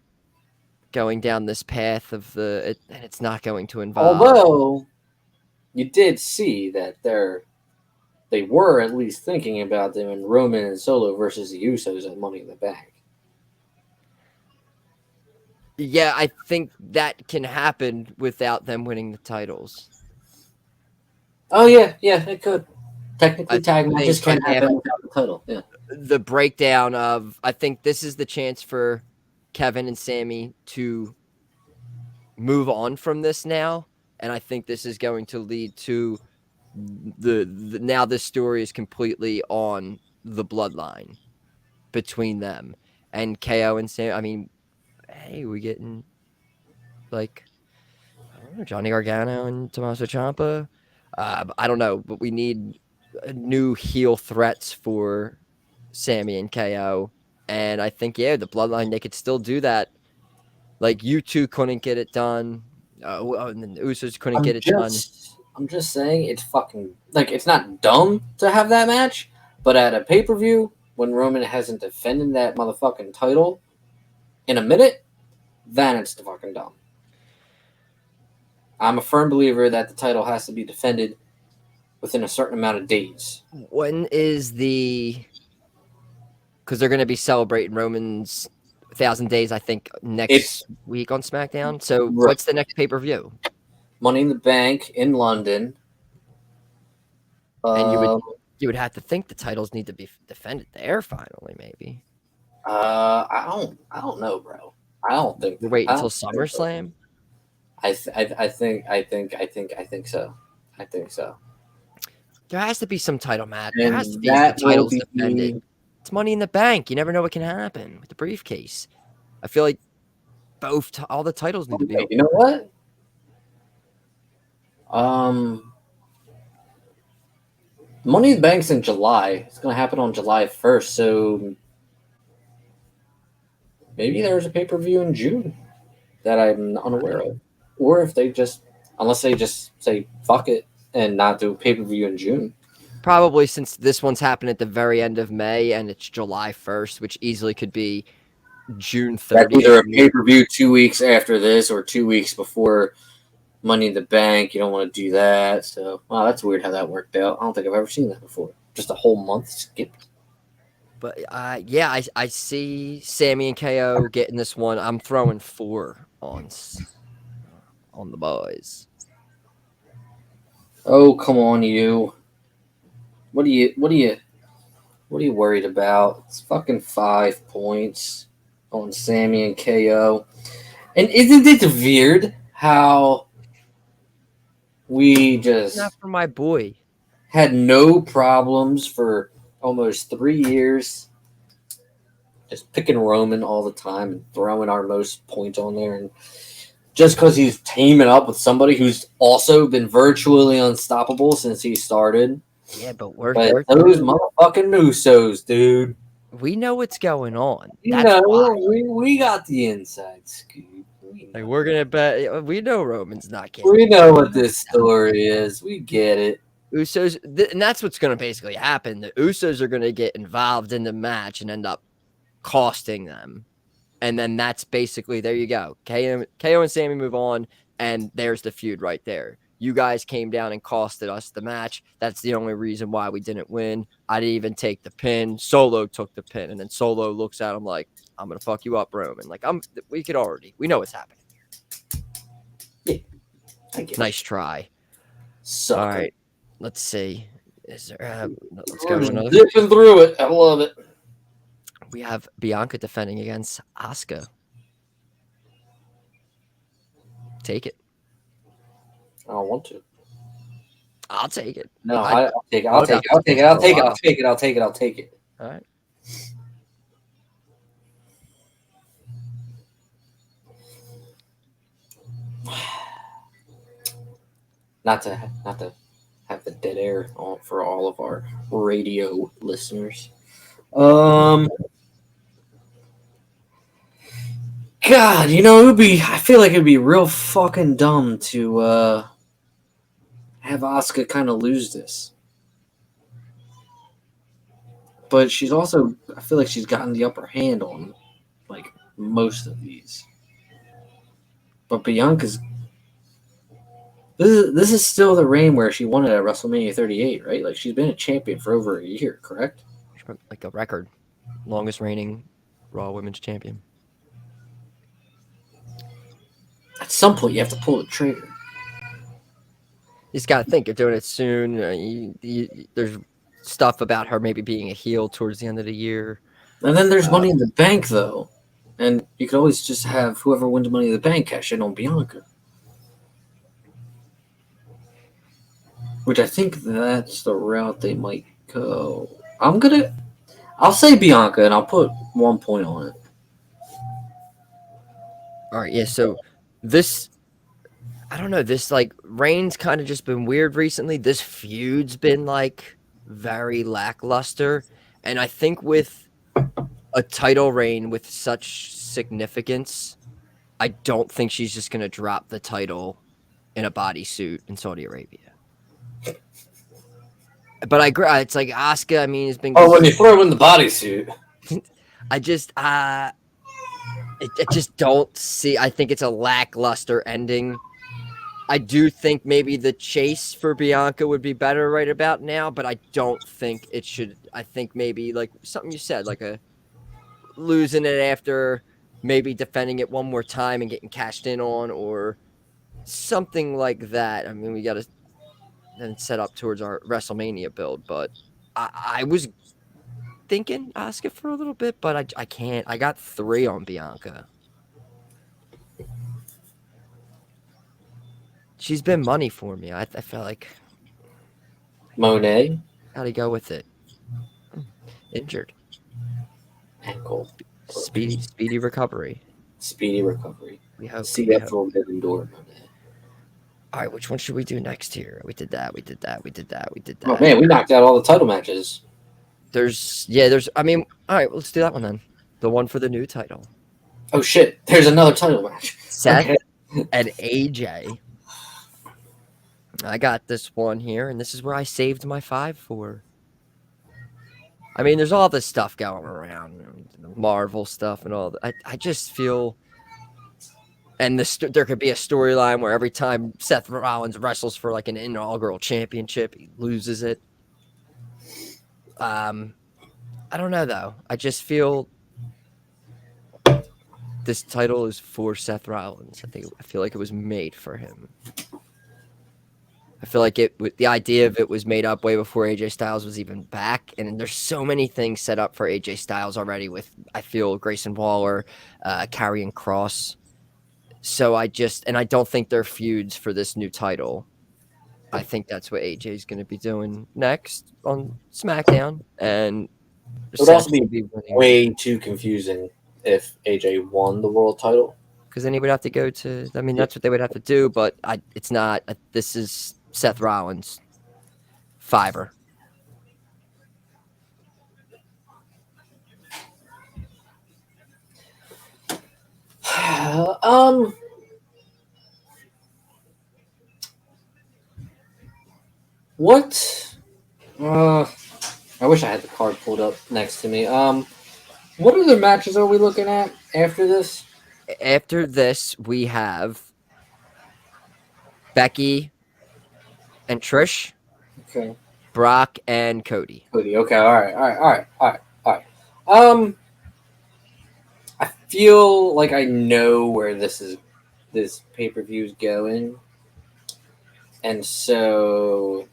going down this path of and it's not going to involve. Although you did see that they were at least thinking about them in Roman and Solo versus the Usos at Money in the Bank. Yeah, I think that can happen without them winning the titles. Oh yeah, it could. Technically, tag matches can happen without the title. Yeah. The breakdown of I think this is the chance for Kevin and Sami to move on from this now, and I think this is going to lead to the now this story is completely on the bloodline between them and KO and Sami. I mean, hey, we're getting like I don't know, Johnny Gargano and Tommaso Ciampa. I don't know, but we need new heel threats for Sami and KO. And I think, the bloodline, they could still do that. Like, you two couldn't get it done. And the Usos couldn't get it done. I'm just saying it's fucking, like, it's not dumb to have that match, but at a pay-per-view, when Roman hasn't defended that motherfucking title in a minute, then it's fucking dumb. I'm a firm believer that the title has to be defended within a certain amount of days. When is because they're going to be celebrating Roman's 1,000 days, I think, next week on SmackDown. So what's the next pay-per-view? Money in the Bank in London. And you would have to think the titles need to be defended there finally, maybe. I don't know, bro. I don't think. Wait until SummerSlam. I think so. I think so. There has to be some title match. And there has to be the titles defended. It's Money in the Bank. You never know what can happen with the briefcase. I feel like all the titles need to be. You know what? Money in the Bank's in July. It's going to happen on July 1st. So maybe there's a pay-per-view in June that I'm unaware of. Or if unless they just say fuck it and not do a pay-per-view in June. Probably since this one's happening at the very end of May and it's July 1st, which easily could be June 30th. That's either a pay-per-view 2 weeks after this or 2 weeks before Money in the Bank. You don't want to do that. So, wow, that's weird how that worked out. I don't think I've ever seen that before. Just a whole month skipped. But, I see Sami and KO getting this one. I'm throwing 4 on the boys. Oh, come on, you. What are you worried about? It's fucking 5 points on Sami and KO. And isn't it weird how we just Not for my boy. had no problems for almost 3 years, just picking Roman all the time and throwing our most points on there, and just because he's teaming up with somebody who's also been virtually unstoppable since he started. Yeah, but those motherfucking Usos, dude. We know what's going on. You That's know, why. we got the inside scoop. Like, we're gonna bet. We know Roman's not getting. We know what this story is. We get it. Usos, and that's what's gonna basically happen. The Usos are gonna get involved in the match and end up costing them. And then that's basically, there you go. KO and Sammy move on, and there's the feud right there. You guys came down and costed us the match. That's the only reason why we didn't win. I didn't even take the pin. Solo took the pin, and then Solo looks at him like, I'm gonna fuck you up, Roman. Like, we know what's happening. Yeah, I get nice try. Sucker. All right, let's see. Is there? Let's We're go to just another. dipping through it. I love it. We have Bianca defending against Asuka. Take it. I don't want to. I'll take it. No, I'll take it. I'll take it. I'll take it. I'll take it. I'll take it. I'll take it. I'll take it. All right. Not to have the dead air for all of our radio listeners. God, I feel like it'd be real fucking dumb to have Asuka kind of lose this. But she's also, I feel like she's gotten the upper hand on like most of these. But Bianca's, this is still the reign where she won it at WrestleMania 38, right? Like, she's been a champion for over a year, correct? Like a record, longest reigning Raw Women's Champion. At some point, you have to pull the trigger. You just got to think you're doing it soon. There's stuff about her maybe being a heel towards the end of the year. And then there's Money in the Bank, though. And you could always just have whoever wins Money in the Bank cash in on Bianca. Which I think that's the route they might go. I'll say Bianca, and I'll put 1 point on it. All right, yeah, so this, I don't know, this, like, reign's kind of just been weird recently. This feud's been, like, very lackluster. And I think with a title reign with such significance, I don't think she's just going to drop the title in a bodysuit in Saudi Arabia. But I agree. It's like Asuka, I mean, it's been... Oh, when you throw in the bodysuit. I just don't see... I think it's a lackluster ending. I do think maybe the chase for Bianca would be better right about now, but I don't think it should... I think maybe, like, something you said, like a losing it after maybe defending it one more time and getting cashed in on, or something like that. I mean, we got to then set up towards our WrestleMania build, but I was thinking Asuka for a little bit, but I can't. I got 3 on Bianca. She's been money for me. I feel like Monet. How'd he go with it? Injured. Ankle. Speedy recovery. Speedy recovery. We hope. See that Forbidden Door. All right, which one should we do next here? We did that. Oh man, we knocked out all the title matches. I mean, all right, let's do that one then. The one for the new title. Oh shit, there's another title match. Seth and AJ. I got this one here, and this is where I saved my 5 for. I mean, there's all this stuff going around, the Marvel stuff and all that. I just feel... And there could be a storyline where every time Seth Rollins wrestles for like an inaugural championship, he loses it. I don't know, though. I just feel this title is for Seth Rollins. I feel like it was made for him. I feel like the idea of it was made up way before AJ Styles was even back. And there's so many things set up for AJ Styles already with, I feel, Grayson Waller, Karrion Kross. So I don't think they're feuds for this new title. I think that's what AJ's going to be doing next on SmackDown, and It would also be way too confusing if AJ won the world title. Because then he would have to go to. I mean, that's what they would have to do, but it's not. This is Seth Rollins. Fiverr. What? I wish I had the card pulled up next to me. What other matches are we looking at after this? After this, we have Becky and Trish. Okay. Brock and Cody. Cody. Okay. All right. I feel like I know where this pay-per-view is going, and so.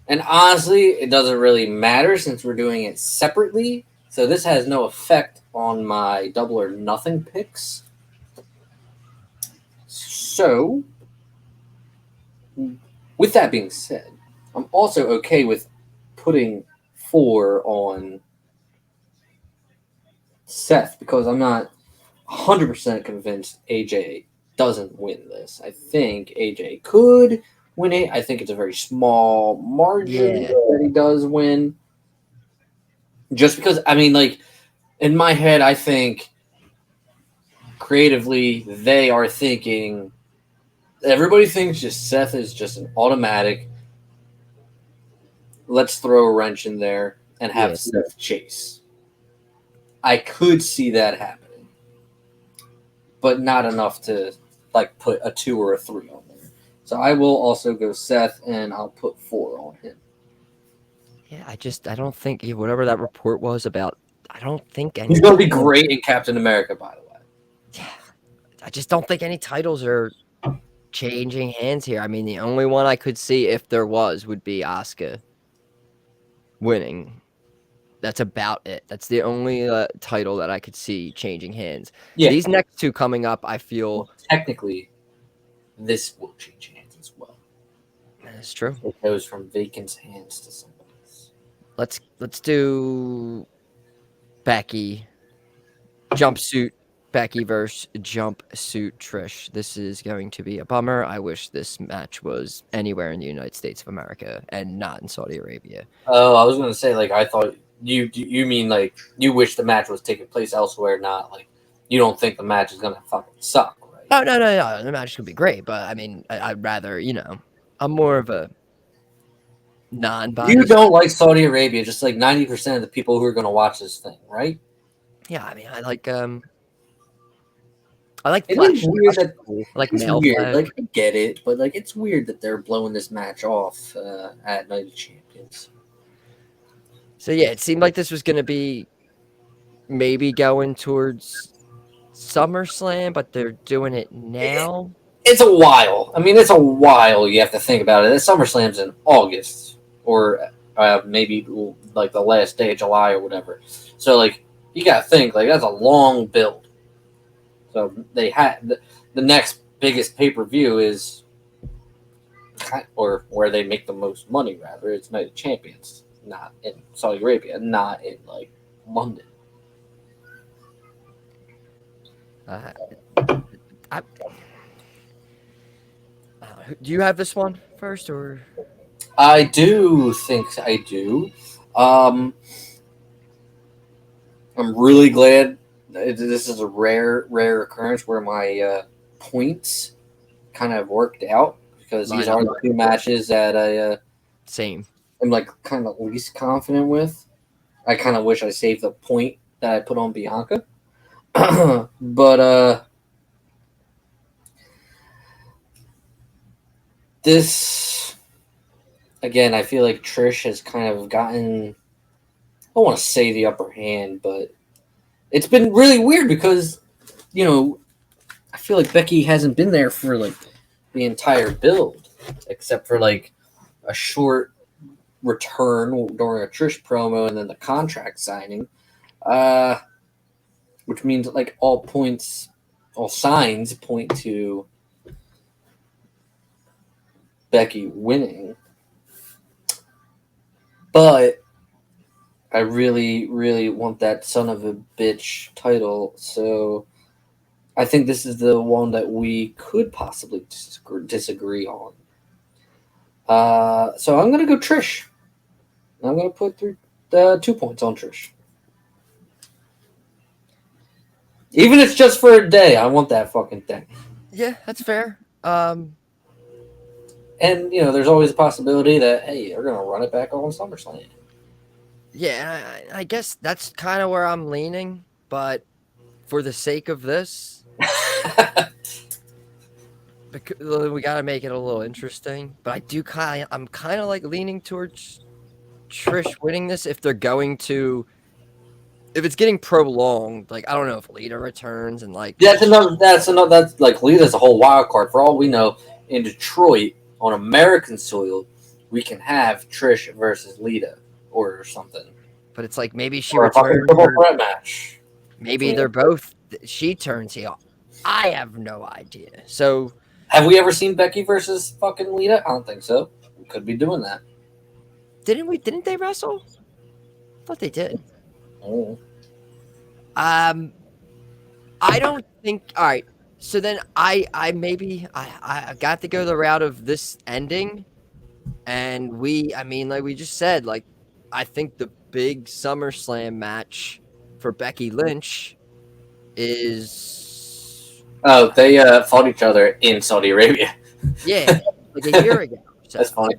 And honestly, it doesn't really matter since we're doing it separately. So this has no effect on my double or nothing picks. So, with that being said, I'm also okay with putting 4 on Seth because I'm not 100% convinced AJ doesn't win this. I think AJ could win it. I think it's a very small margin that he does win. Just because, I mean, like, in my head, I think creatively they are thinking, everybody thinks just Seth is just an automatic. Let's throw a wrench in there and have Seth chase. I could see that happening, but not enough to like put a 2 or a 3 on there. So I will also go Seth, and I'll put 4 on him. Yeah, I don't think whatever that report was about. I don't think he's going to be great in Captain America, by the way. Yeah, I just don't think any titles are changing hands here. I mean, the only one I could see if there was would be Asuka winning. That's about it. That's the only title that I could see changing hands. Yeah. These next 2 coming up, I feel technically this will change hands as well. That's true. It goes from Vacant's hands to somebody's. Let's do Becky jumpsuit. Becky versus jumpsuit Trish. This is going to be a bummer. I wish this match was anywhere in the United States of America and not in Saudi Arabia. Oh, I was going to say, like, I thought you mean like you wish the match was taking place elsewhere, not like you don't think the match is going to fucking suck, right? Oh, no. The match could be great, but I mean, I'd rather, I'm more of a non-biased. You don't like Saudi Arabia, just like 90% of the people who are going to watch this thing, right? Yeah, I mean, I like it's weird that like it's male weird. flag. Like I get it, but like it's weird that they're blowing this match off at Night of Champions. So yeah, it seemed like this was going to be maybe going towards SummerSlam, but they're doing it now. It's a while. I mean, it's a while. You have to think about it. SummerSlam's in August, or maybe like the last day of July or whatever. So like you got to think like that's a long build. So they had the next biggest pay-per-view is, or where they make the most money rather. It's Night of Champions, not in Saudi Arabia, not in like London. Do you have this one first, or? I do think I do. I'm really glad this is a rare occurrence where my points kind of worked out because these are the 2 matches that I am like kind of least confident with. I kind of wish I saved the point that I put on Bianca, but this again, I feel like Trish has kind of gotten, I don't want to say the upper hand, but it's been really weird because, I feel like Becky hasn't been there for like the entire build, except for like a short return during a Trish promo and then the contract signing, which means like all points all signs point to Becky winning. But I really, really want that son of a bitch title. So I think this is the one that we could possibly disagree on. So I'm going to go Trish. I'm going to put 2 points on Trish. Even if it's just for a day, I want that fucking thing. Yeah, that's fair. And, there's always a possibility that, hey, they're going to run it back on SummerSlam. Yeah, I guess that's kind of where I'm leaning, but for the sake of this, we got to make it a little interesting. But I'm kind of like leaning towards Trish winning this if they're going to, if it's getting prolonged. Like, I don't know if Lita returns and like that's like Lita's a whole wild card. For all we know, in Detroit on American soil, we can have Trish versus Lita or something. But it's like maybe she or returns. A triple threat match. Maybe they're both. She turns heel. I have no idea. So, have we ever seen Becky versus fucking Lita? I don't think so. We could be doing that. Didn't they wrestle? I thought they did. Oh. I don't think. All right. So then I got to go the route of this ending, and like we just said, like I think the big SummerSlam match for Becky Lynch is. Oh, they fought each other in Saudi Arabia. Yeah, like a year ago. So. That's funny.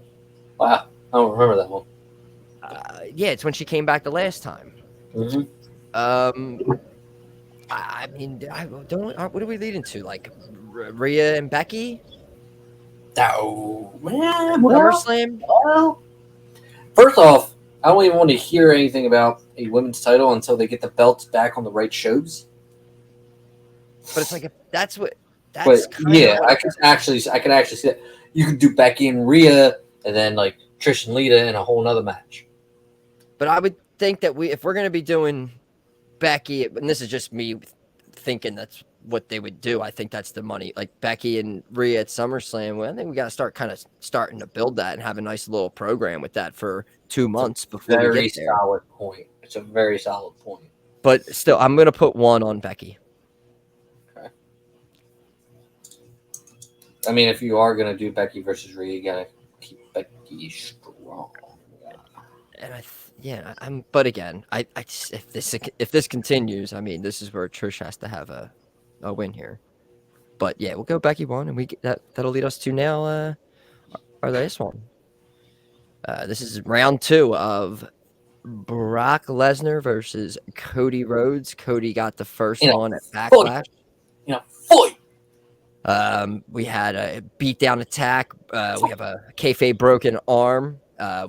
Wow, I don't remember that one. Yeah, it's when she came back the last time. Mm-hmm. I mean, what are we leading to? Like Rhea and Becky? Oh, SummerSlam? Well, first off, I don't even want to hear anything about a women's title until they get the belts back on the right shows. But it's like I could actually see that. You could do Becky and Rhea, and then like Trish and Lita in a whole nother match. But I would think that if we're going to be doing Becky, and this is just me thinking that's what they would do. I think that's the money, like Becky and Rhea at SummerSlam. Well, I think we got to start starting to build that and have a nice little program with that for 2 months before we get there. Solid point. It's a very solid point. But still, I'm going to put 1 on Becky. Okay. I mean, if you are going to do Becky versus Rhea, you got to keep Becky strong. And but again, I if this continues, I mean, this is where Trish has to have a win here. But yeah, we'll go Becky 1, and that'll lead us to now our last one. This is round 2 of Brock Lesnar versus Cody Rhodes. Cody got the first one at Backlash. Fight. We had a beatdown attack. We have a kayfabe broken arm.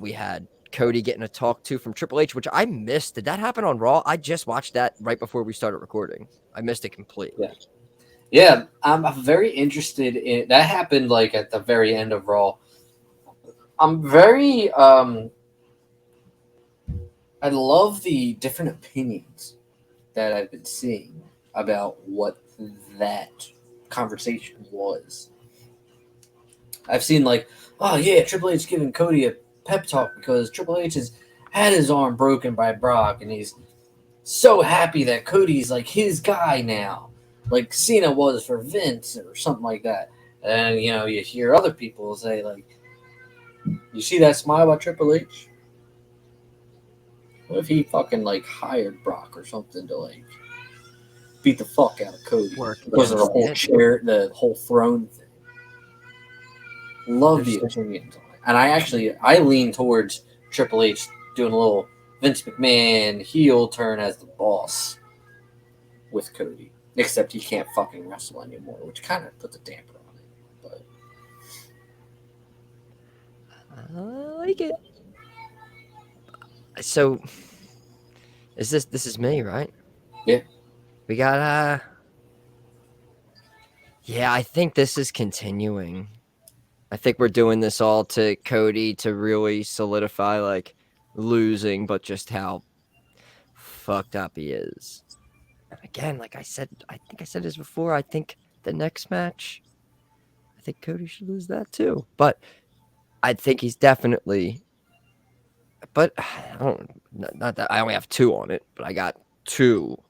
We had Cody getting a talk to from Triple H, which I missed. Did that happen on Raw? I just watched that right before we started recording. I missed it completely. Yeah, I'm very interested in that. Happened like at the very end of Raw. I'm very I love the different opinions that I've been seeing about what that conversation was. I've seen like, oh yeah, Triple H giving Cody a pep talk because Triple H has had his arm broken by Brock and he's so happy that Cody's like his guy now, like Cena was for Vince or something like that. And you hear other people say like, you see that smile by Triple H? What if he fucking like hired Brock or something to like beat the fuck out of Cody because of the whole the whole throne thing? Love the opinions on it. And I lean towards Triple H doing a little Vince McMahon heel turn as the boss with Cody. Except he can't fucking wrestle anymore, which kind of puts a damper on it. But I like it. So, this is me, right? Yeah. We got yeah, I think this is continuing. I think we're doing this all to Cody to really solidify like losing, but just how fucked up he is. again, like I said, I think I said this before. I think the next match, I think Cody should lose that too. But I think he's definitely. But I don't. Not that I only have 2 on it, but I got 2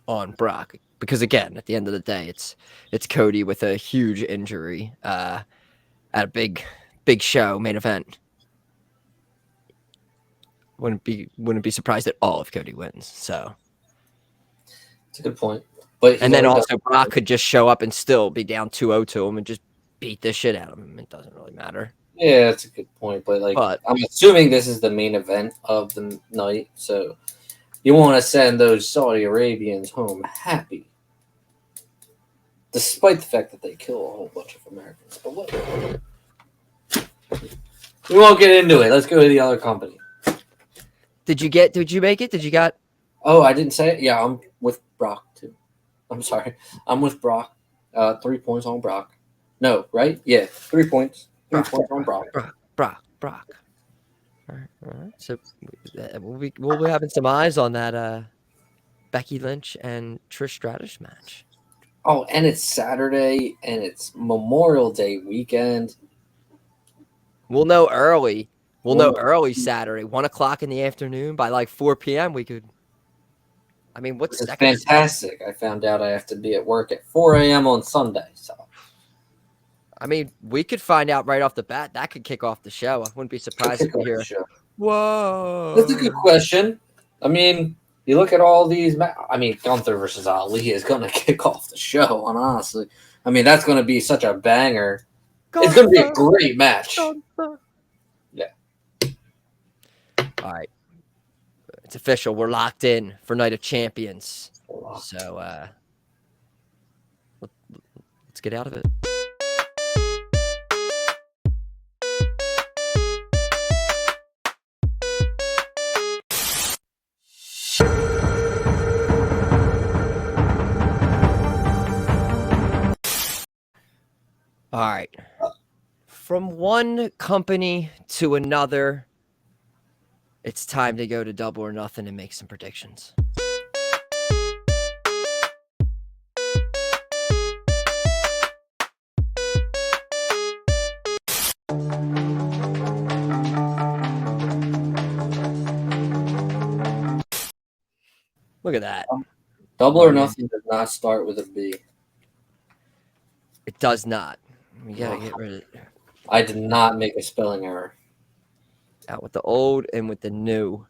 on Brock because again, at the end of the day, it's Cody with a huge injury at a big show main event. Wouldn't be surprised at all if Cody wins. So it's a good point. But and then also Brock could just show up and still be down 2-0 to him and just beat the shit out of him. It doesn't really matter. Yeah, that's a good point. But I'm assuming this is the main event of the night, so you want to send those Saudi Arabians home happy, despite the fact that they kill a whole bunch of Americans. But whatever. We won't get into it. Let's go to the other company. Did you make it? Did you got? Oh, I didn't say it. Yeah, I'm with Brock too. I'm sorry. I'm with Brock. 3 points on Brock. No, right? Yeah, 3 points. 3 points on Brock. Brock. All right. So we'll be having some eyes on that Becky Lynch and Trish Stratus match. Oh, and it's Saturday, and it's Memorial Day weekend. We'll know early. We'll know early Saturday, 1:00 in the afternoon. By like 4 p.m., we could. I mean, what's that? Fantastic! I found out I have to be at work at 4 a.m. on Sunday. So, I mean, we could find out right off the bat. That could kick off the show. I wouldn't be surprised if we hear. Whoa, that's a good question. I mean, you look at all these. I mean, Gunther versus Ali is going to kick off the show. Honestly, I mean, that's going to be such a banger. It's going to be a great match. Yeah. All right. It's official. We're locked in for Night of Champions. So let's get out of it. All right. From one company to another, it's time to go to Double or Nothing and make some predictions. Look at that. Double or Nothing does not start with a B. It does not. We gotta get rid of it. I did not make a spelling error. Out with the old and with the new.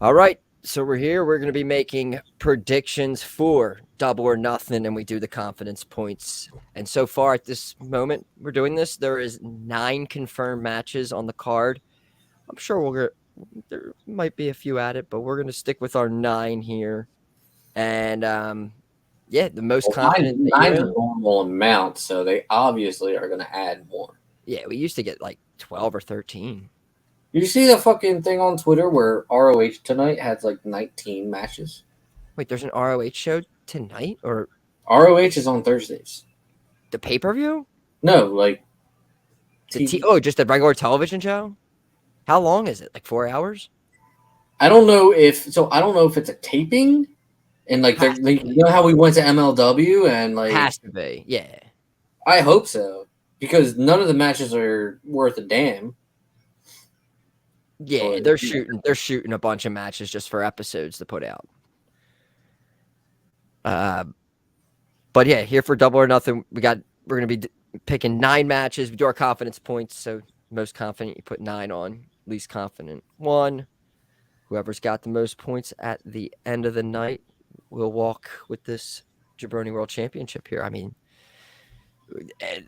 All right. So we're here. We're going to be making predictions for Double or Nothing, and we do the confidence points. And so far at this moment, we're doing this. There is 9 confirmed matches on the card. I'm sure there might be a few at it, but we're going to stick with our 9 here. And yeah, the most confident. 9 is a normal amount, so they obviously are going to add more. Yeah, we used to get like 12 or 13. You see the fucking thing on Twitter where ROH tonight has like 19 matches? Wait, there's an ROH show tonight? Or ROH is on Thursdays. The pay-per-view? No, like just a regular television show? How long is it? Like 4 hours? I don't know if it's a taping and like you know how we went to MLW and like has to be. Yeah. I hope so because none of the matches are worth a damn. Yeah, they're shooting a bunch of matches just for episodes to put out. But yeah, here for Double or Nothing, we're gonna be picking 9 matches. We do our confidence points, so most confident you put 9 on, least confident 1. Whoever's got the most points at the end of the night will walk with this Jabroni World Championship here. I mean,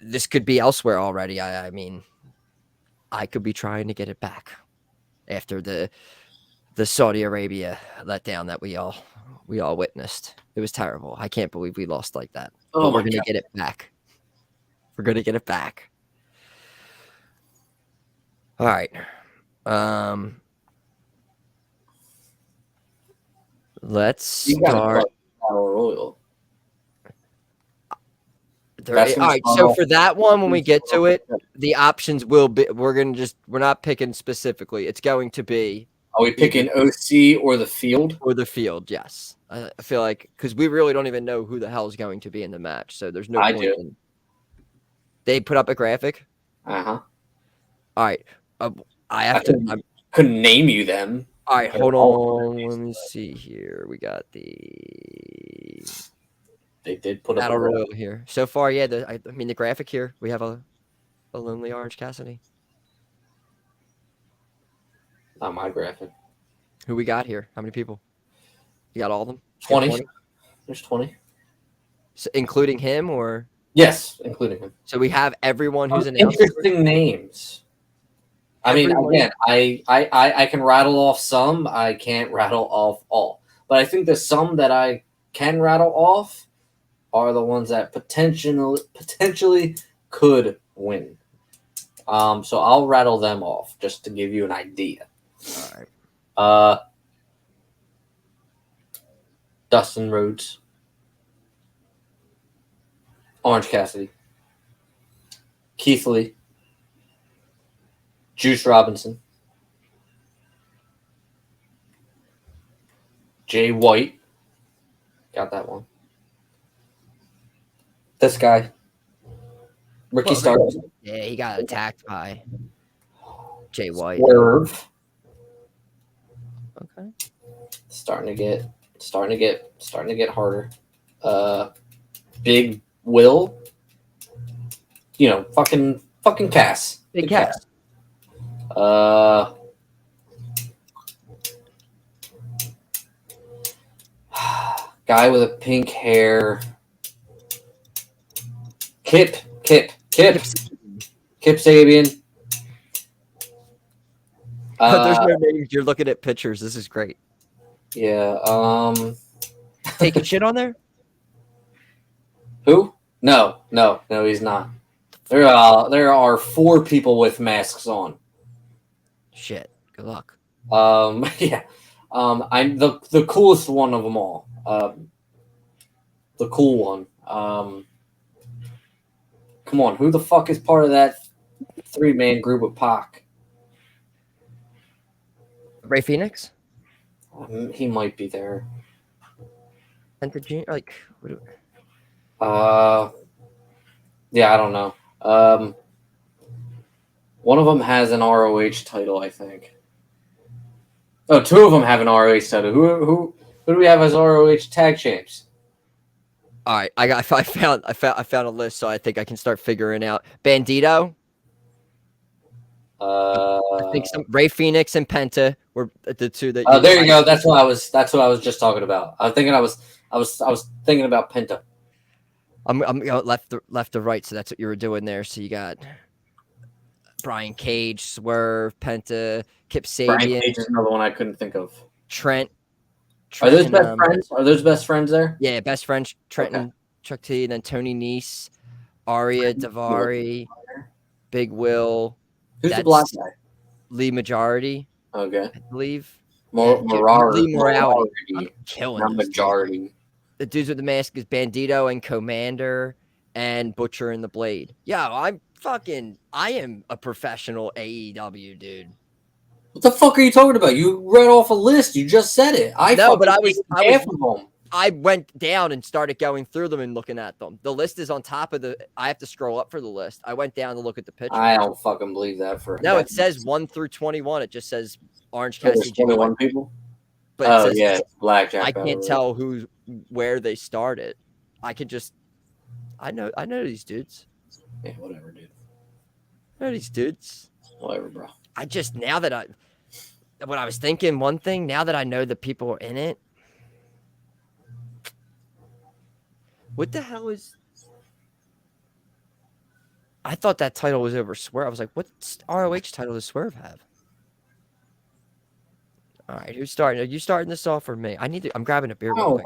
this could be elsewhere already. I mean, I could be trying to get it back after the Saudi Arabia letdown that we all witnessed. It was terrible. I can't believe we lost like that. Oh, but we're going to get it back. We're going to get it back. All right. Let's start. Battle Royal. All right, so for that one, when we get to it, the options will be, we're not picking specifically. It's going to be. Are we picking OC or the field? Or the field, yes. I feel like because we really don't even know who the hell is going to be in the match, so there's no I point. do. They put up a graphic. All right. I have to. I couldn't name you them. All right, hold on. Let me see here. We got the. They did put up Battle a Royal here. So far, yeah. I mean, the graphic here. We have a lonely Orange Cassidy. Not my graphic. Who we got here? How many people? You got all of them? 20. There's 20. So, including him, or? Yes, including him. So we have everyone who's announced. Interesting names. I mean, again, I can rattle off some. I can't rattle off all. But I think the some that I can rattle off are the ones that potentially could win. So I'll rattle them off just to give you an idea. All right. Dustin Rhodes, Orange Cassidy, Keith Lee, Juice Robinson, Jay White, got that one. This guy, Ricky Starks. Yeah, he got attacked by Jay White. Swerve. Okay. Starting to get harder. Big Will. You know, fucking Cass. Big Cass. Guy with a pink hair. Kip Sabian. There's no names. You're looking at pictures. This is great. Yeah. Taking shit on there? Who? No, he's not. There are 4 people with masks on. Shit. Good luck. Yeah. I'm the coolest one of them all. The cool one. Come on, who the fuck is part of that 3-man group with Pac? Ray Phoenix? He might be there. Like, yeah, I don't know. One of them has an ROH title, I think. Oh, 2 of them have an ROH title. Who do we have as ROH tag champs? All right, I found a list, so I think I can start figuring out. Bandito. I think Ray Phoenix and Penta were the 2 that. There you go. That's what I was just talking about. I was thinking about Penta. I'm going left to right, so that's what you were doing there. So you got Brian Cage, Swerve, Penta, Kip Sabian. Brian Cage is another one I couldn't think of. Trent. Are those best friends? Are those best friends there? Yeah, best friends. Trenton, okay. Chuck T, then Tony Nese, Arya Davari, Big Will. Who's the black guy? Lee Majority. Okay. I believe. Lee Morality. I'm killing not Majority. The dudes with the mask is Bandito and Commander and Butcher and the Blade. Yeah, I am a professional AEW dude. What the fuck are you talking about? You read off a list. You just said it. I went down and started going through them and looking at them. The list is on top of the. I have to scroll up for the list. I went down to look at the picture. I don't fucking believe that for. No, it says 1 through 21. It just says Orange Cassidy. 21 people. But yeah, Blackjack. I can't tell where they started. I could just. I know these dudes. Yeah, whatever, dude. I know these dudes. Whatever, bro. I just when I was thinking one thing, now that I know the people are in it, what the hell is? I thought that title was over Swerve. I was like, what ROH title does Swerve have? All right, who's starting? Are you starting this off or me? I'm grabbing a beer. Can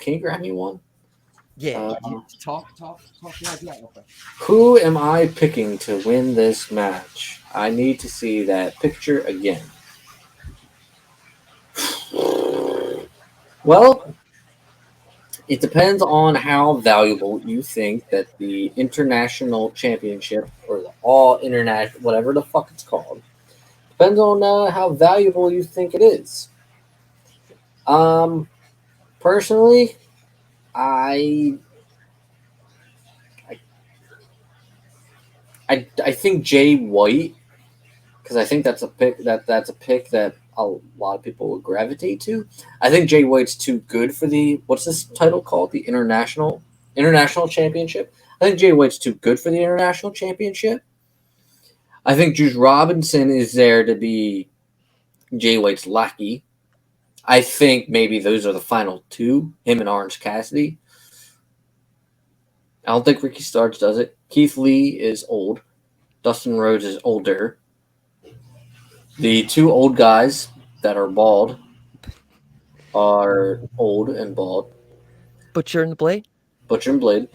you grab me one? Yeah, talk. Who am I picking to win this match? I need to see that picture again. Well, it depends on how valuable you think that the International Championship or the All International, whatever the fuck it's called, depends on how valuable you think it is. Personally, I think Jay White, because I think that's a pick that a lot of people would gravitate to. I think Jay White's too good for the what's this title called? The International Championship. I think Jay White's too good for the International Championship. I think Juice Robinson is there to be Jay White's lackey. I think maybe those are the final two, him and Orange Cassidy. I don't think Ricky Starks does it. Keith Lee is old. Dustin Rhodes is older. The two old guys that are bald are old and bald. Butcher and the Blade? Butcher and Blade.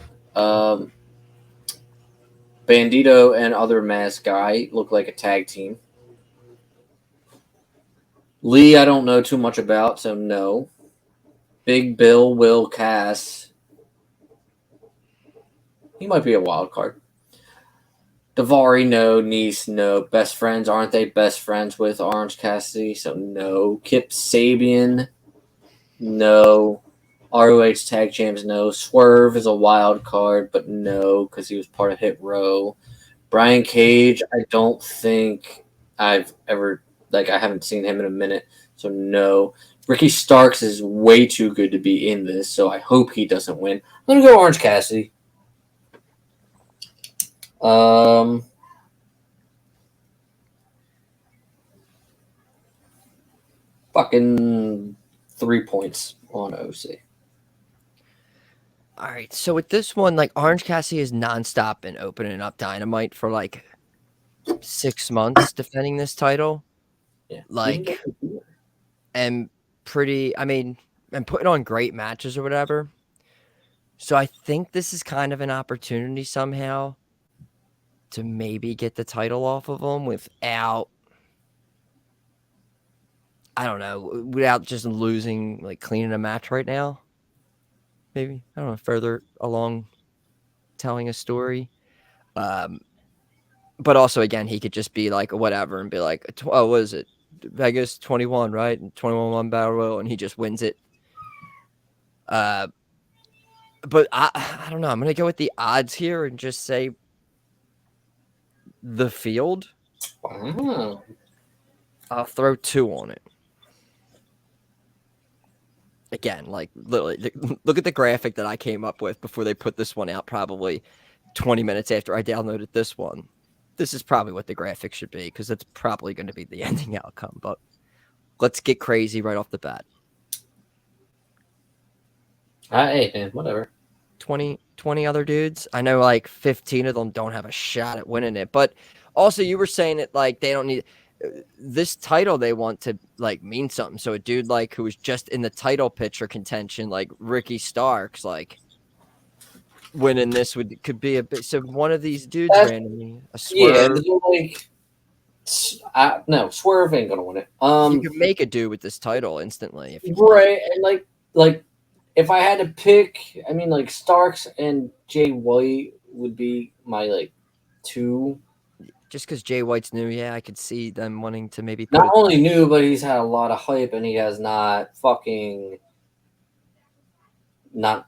Bandito and other mask guy look like a tag team. Lee, I don't know too much about, so no. Big Bill, Will, Cass. He might be a wild card. Davari, no. Nice, no. Best friends, aren't they best friends with Orange Cassidy? So no. Kip Sabian, no. ROH Tag Champs, no. Swerve is a wild card, but no, because he was part of Hit Row. Brian Cage, I don't think I've ever, I haven't seen him in a minute, so no. Ricky Starks is way too good to be in this, so I hope he doesn't win. I'm going to go Orange Cassidy. Fucking 3 points on OC. All right, so with this one, Orange Cassidy is nonstop and opening up Dynamite for 6 months defending this title. Yeah. And and putting on great matches or whatever. So I think this is kind of an opportunity somehow to maybe get the title off of him without, I don't know, without just losing, cleaning a match right now. Maybe, I don't know, further along telling a story. But also, again, he could just be whatever and be oh, what is it? Vegas 21, right? 21 Battle Royal, and he just wins it. But I don't know. I'm going to go with the odds here and just say the Field. Wow. I'll throw 2 on it. Again, literally, look at the graphic that I came up with before they put this one out, probably 20 minutes after I downloaded this one. This is probably what the graphic should be, because that's probably going to be the ending outcome. But let's get crazy right off the bat. Hey, man, whatever. 20 other dudes. I know 15 of them don't have a shot at winning it. But also, you were saying that they don't need this title. They want to mean something. So a dude who was just in the title picture contention, Ricky Starks, winning this could be a bit. So one of these dudes randomly, a Swerve. Yeah, no, Swerve ain't gonna win it. You could make a dude with this title instantly, if you right, and if I had to pick, Starks and Jay White would be my 2. Just because Jay White's new, yeah, I could see them wanting to maybe not only new, but he's had a lot of hype, and he has not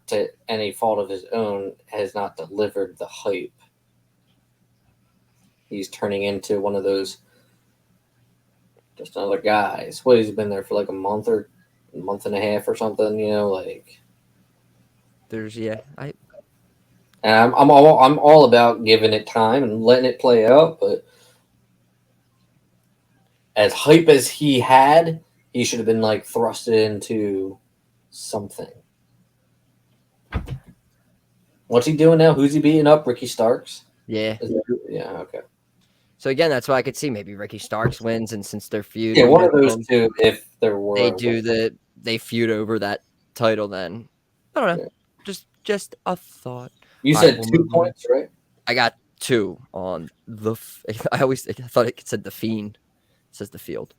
to any fault of his own, has not delivered the hype. He's turning into one of those just another guys. What, he's been there for a month or a month and a half or something, There's And I'm all about giving it time and letting it play out, but as hype as he had, he should have been thrusted into something. What's he doing now? Who's he beating up? Ricky Starks? Yeah. Yeah, okay. So again, that's why I could see maybe Ricky Starks wins, and since they're feud, yeah, one of those two. If there were, they feud over that title. Then I don't know. Yeah. Just a thought. You said 2 points, right? I got 2 on the. I thought it said the Fiend. It says the Field.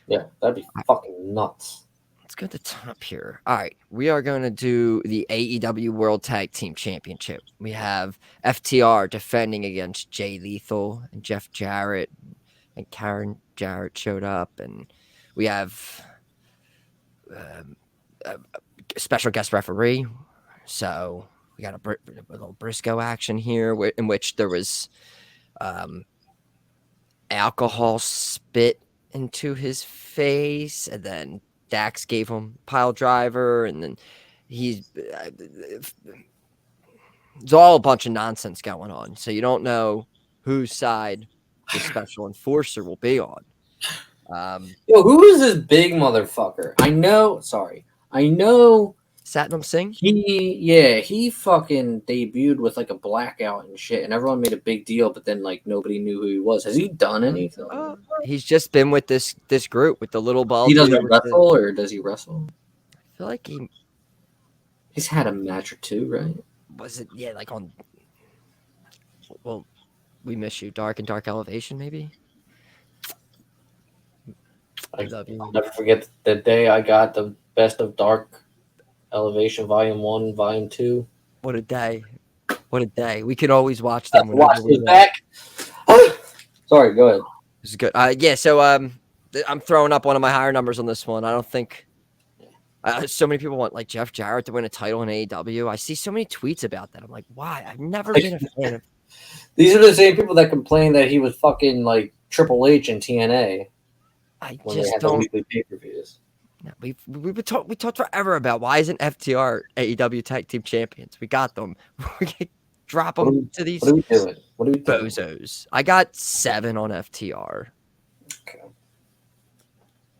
Yeah, that'd be fucking nuts. Let's go to the top here. All right, we are going to do the AEW World Tag Team Championship. We have FTR defending against Jay Lethal and Jeff Jarrett, and Karen Jarrett showed up, and we have a special guest referee. So we got a little Briscoe action here in which there was alcohol spit into his face, and then Dax gave him pile driver, and then it's all a bunch of nonsense going on. So you don't know whose side the special enforcer will be on. Yo, who is this big motherfucker? I know Satnam Singh? He fucking debuted with like a blackout and shit, and everyone made a big deal, but then like nobody knew who he was. Has he done anything? He's just been with this group with the little ball. He doesn't wrestle, or does he wrestle? I feel like he's had a match or two, right? Was it like on? Well, we miss you, Dark and Dark Elevation, maybe. I'll never forget the day I got the Best of Dark Elevation Volume 1, Volume 2. What a day. What a day. We could always watch them. Watch this back. Sorry, go ahead. This is good. So I'm throwing up one of my higher numbers on this one. I don't think so many people want like Jeff Jarrett to win a title in AEW. I see so many tweets about that. I'm like, why? I've never been a fan of. These are the same people that complain that he was fucking like Triple H in TNA. I just don't. Weekly pay-per-views. No, we talked forever about why isn't FTR AEW Tag Team Champions? We got them. We can drop them to these. What are we doing? What are we doing? Bozos. I got 7 on FTR. Okay.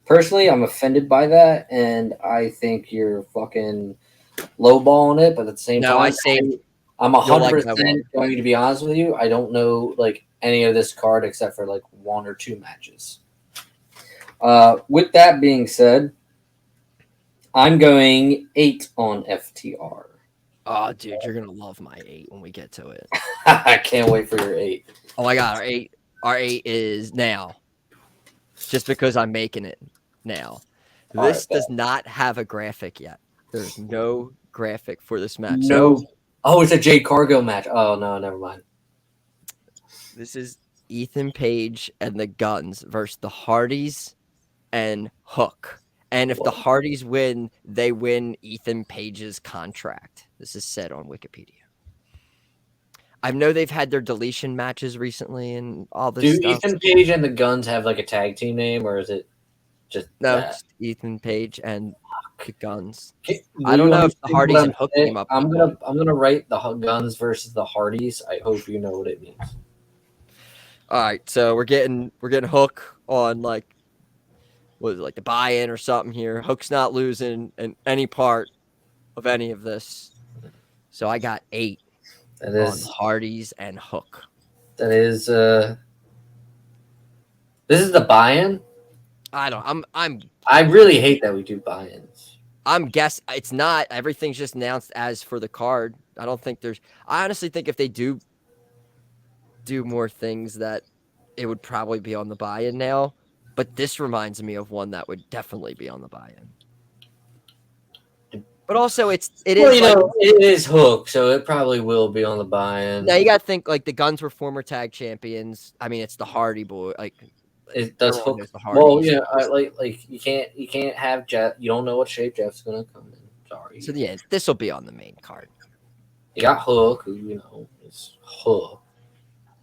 Personally, I'm offended by that, and I think you're fucking lowballing it. But at the same time, I'm 100% going to be honest with you. I don't know like any of this card except for like 1 or 2 matches. With that being said, I'm going 8 on FTR. Oh, dude, you're gonna love my 8 when we get to it. I can't wait for your 8. Oh my god, our 8 is now. Just because I'm making it now. This does not have a graphic yet. There's no graphic for this match. No. Oh, it's a Jade Cargo match. Oh no, never mind. This is Ethan Page and the Guns versus the Hardys and Hook. And if the Hardys win, they win Ethan Page's contract. This is said on Wikipedia. I know they've had their deletion matches recently and all this stuff. Do Ethan Page and the Guns have like a tag team name, or is it just just Ethan Page and the Guns? I don't know if the Hardys and Hook came up. I'm gonna write the Guns versus the Hardys. I hope you know what it means. All right, so we're getting Hook on like was it like the buy-in or something here. Hook's not losing in any part of any of this. So I got 8 on Hardys and Hook. That is this is the buy-in? I really hate that we do buy-ins. I'm guessing it's not. Everything's just announced as for the card. I honestly think if they do more things that it would probably be on the buy-in now. But this reminds me of one that would definitely be on the buy-in. But also, it is Hook, so it probably will be on the buy-in. Now you got to think like the Guns were former tag champions. I mean, it's the Hardy Boy. Like, it does Hook. Well, yeah, like you can't have Jeff. You don't know what shape Jeff's gonna come in. Sorry. So yeah, this will be on the main card. You got Hook, who is Hook.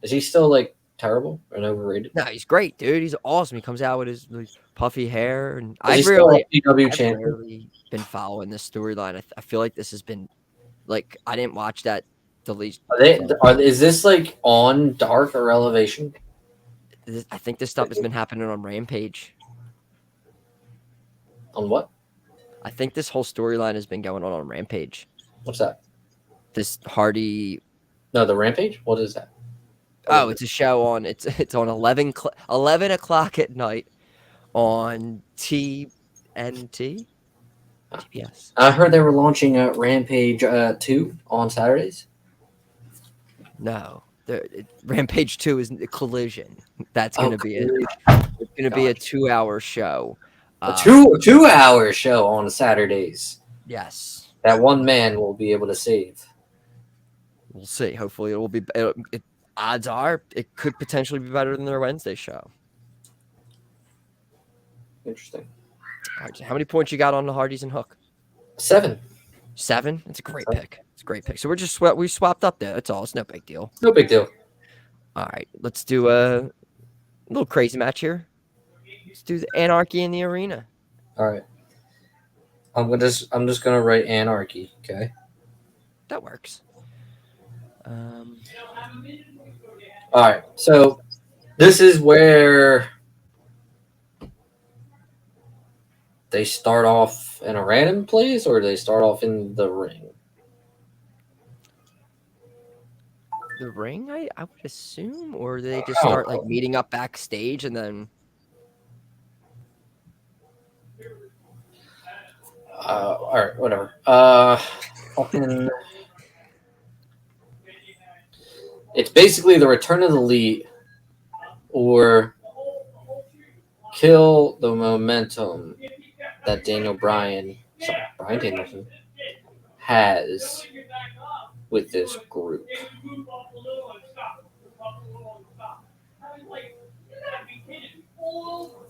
Is he still like terrible and overrated? No, he's great, dude. He's awesome. He comes out with his puffy hair, and I've really been following this storyline. I feel like this has been like I didn't watch that deletion. Is this like on Dark or Elevation? I think this stuff has been happening on Rampage. On what? I think this whole storyline has been going on Rampage. What's that? This Hardy. No, the Rampage. What is that? Oh, it's a show on it's on 11 o'clock at night on TNT. TBS. I heard they were launching a Rampage 2 on Saturdays. No, Rampage 2 is Collision. That's going to be it. It's going to be a 2-hour show. A 2-hour show on Saturdays. Yes. That one man will be able to save. We'll see. Hopefully, it will be. Odds are it could potentially be better than their Wednesday show. Interesting. All right, how many points you got on the Hardys and Hook? 7. 7? It's a great pick. It's a great pick. So we're just we swapped up there. That's all. It's no big deal. No big deal. All right, let's do a little crazy match here. Let's do the Anarchy in the Arena. All right. I'm just gonna write Anarchy. Okay. That works. All right. So this is where they start off in a random place, or they start off in the ring. The ring, I would assume, or do they just start like meeting up backstage and then? All right, whatever. It's basically the return of the elite, or kill the momentum that Brian Danielson has with this group.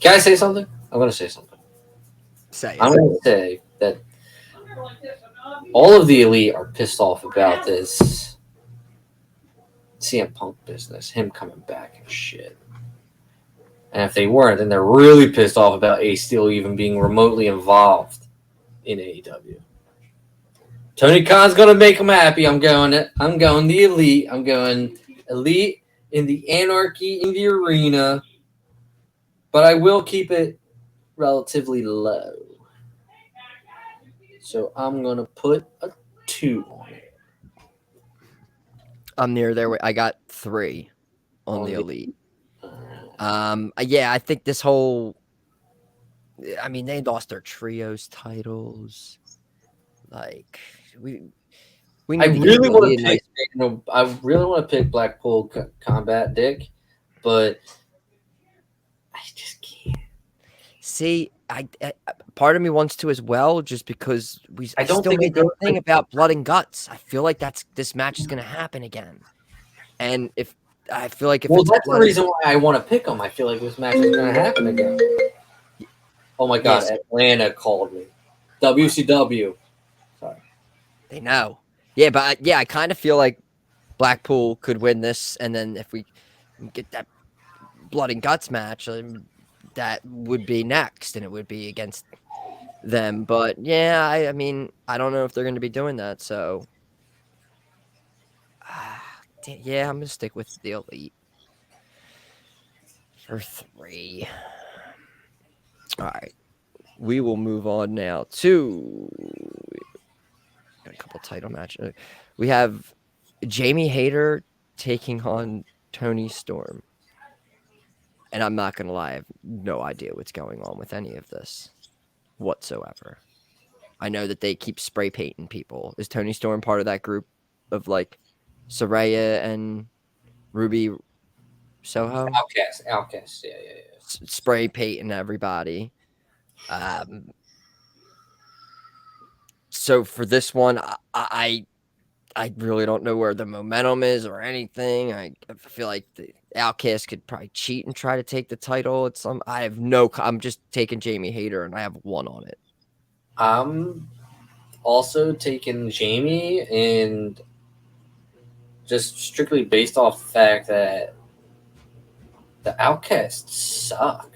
Can I say something? I'm going to say something. I'm going to say that all of the elite are pissed off about this CM Punk business, him coming back and shit. And if they weren't, then they're really pissed off about Ace Steel even being remotely involved in AEW. Tony Khan's gonna make them happy. I'm going the elite. I'm going elite in the Anarchy in the Arena, but I will keep it relatively low. So I'm gonna put a 2 on it. I'm near there. I got 3 on the elite. Yeah, I think this whole. I mean, they lost their trios titles. Like we I really want to pick. I really want to pick Blackpool Combat Dick, but I just can't. See, I part of me wants to as well, just because I don't still think made the thing about blood and guts. I feel like this match is going to happen again, and if that's the reason why I want to pick them. I feel like this match is going to happen again. Oh my God, yes. Atlanta called me. WCW. Sorry. They know. Yeah, but I kind of feel like Blackpool could win this, and then if we get that blood and guts match, that would be next, and it would be against them. But yeah, I mean, I don't know if they're going to be doing that. So, yeah, I'm going to stick with the elite for 3. All right, we will move on now to a couple title matches. We have Jamie Hayter taking on Tony Storm. And I'm not going to lie, I have no idea what's going on with any of this whatsoever. I know that they keep spray painting people. Is Tony Storm part of that group of like Saraya and Ruby Soho? Outcast, yeah. Spray painting everybody. So for this one, I really don't know where the momentum is or anything. I feel like the Outcast could probably cheat and try to take the title. I'm just taking Jamie Hayter, and I have 1 on it. I'm also taking Jamie, and just strictly based off the fact that the Outcasts suck.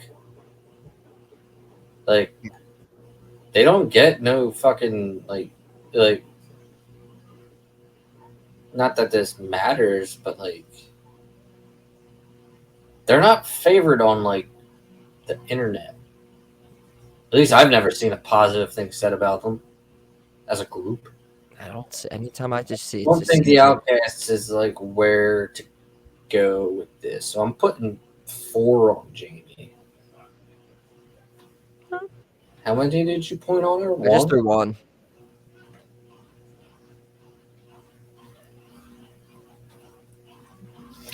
Like, they don't get no fucking like not that this matters, but like they're not favored on like the internet. At least I've never seen a positive thing said about them as a group. I don't see, anytime I just see I don't think the Outcasts is like where to go with this. So I'm putting 4 on Jamie. How many did you point on her? I just threw 1.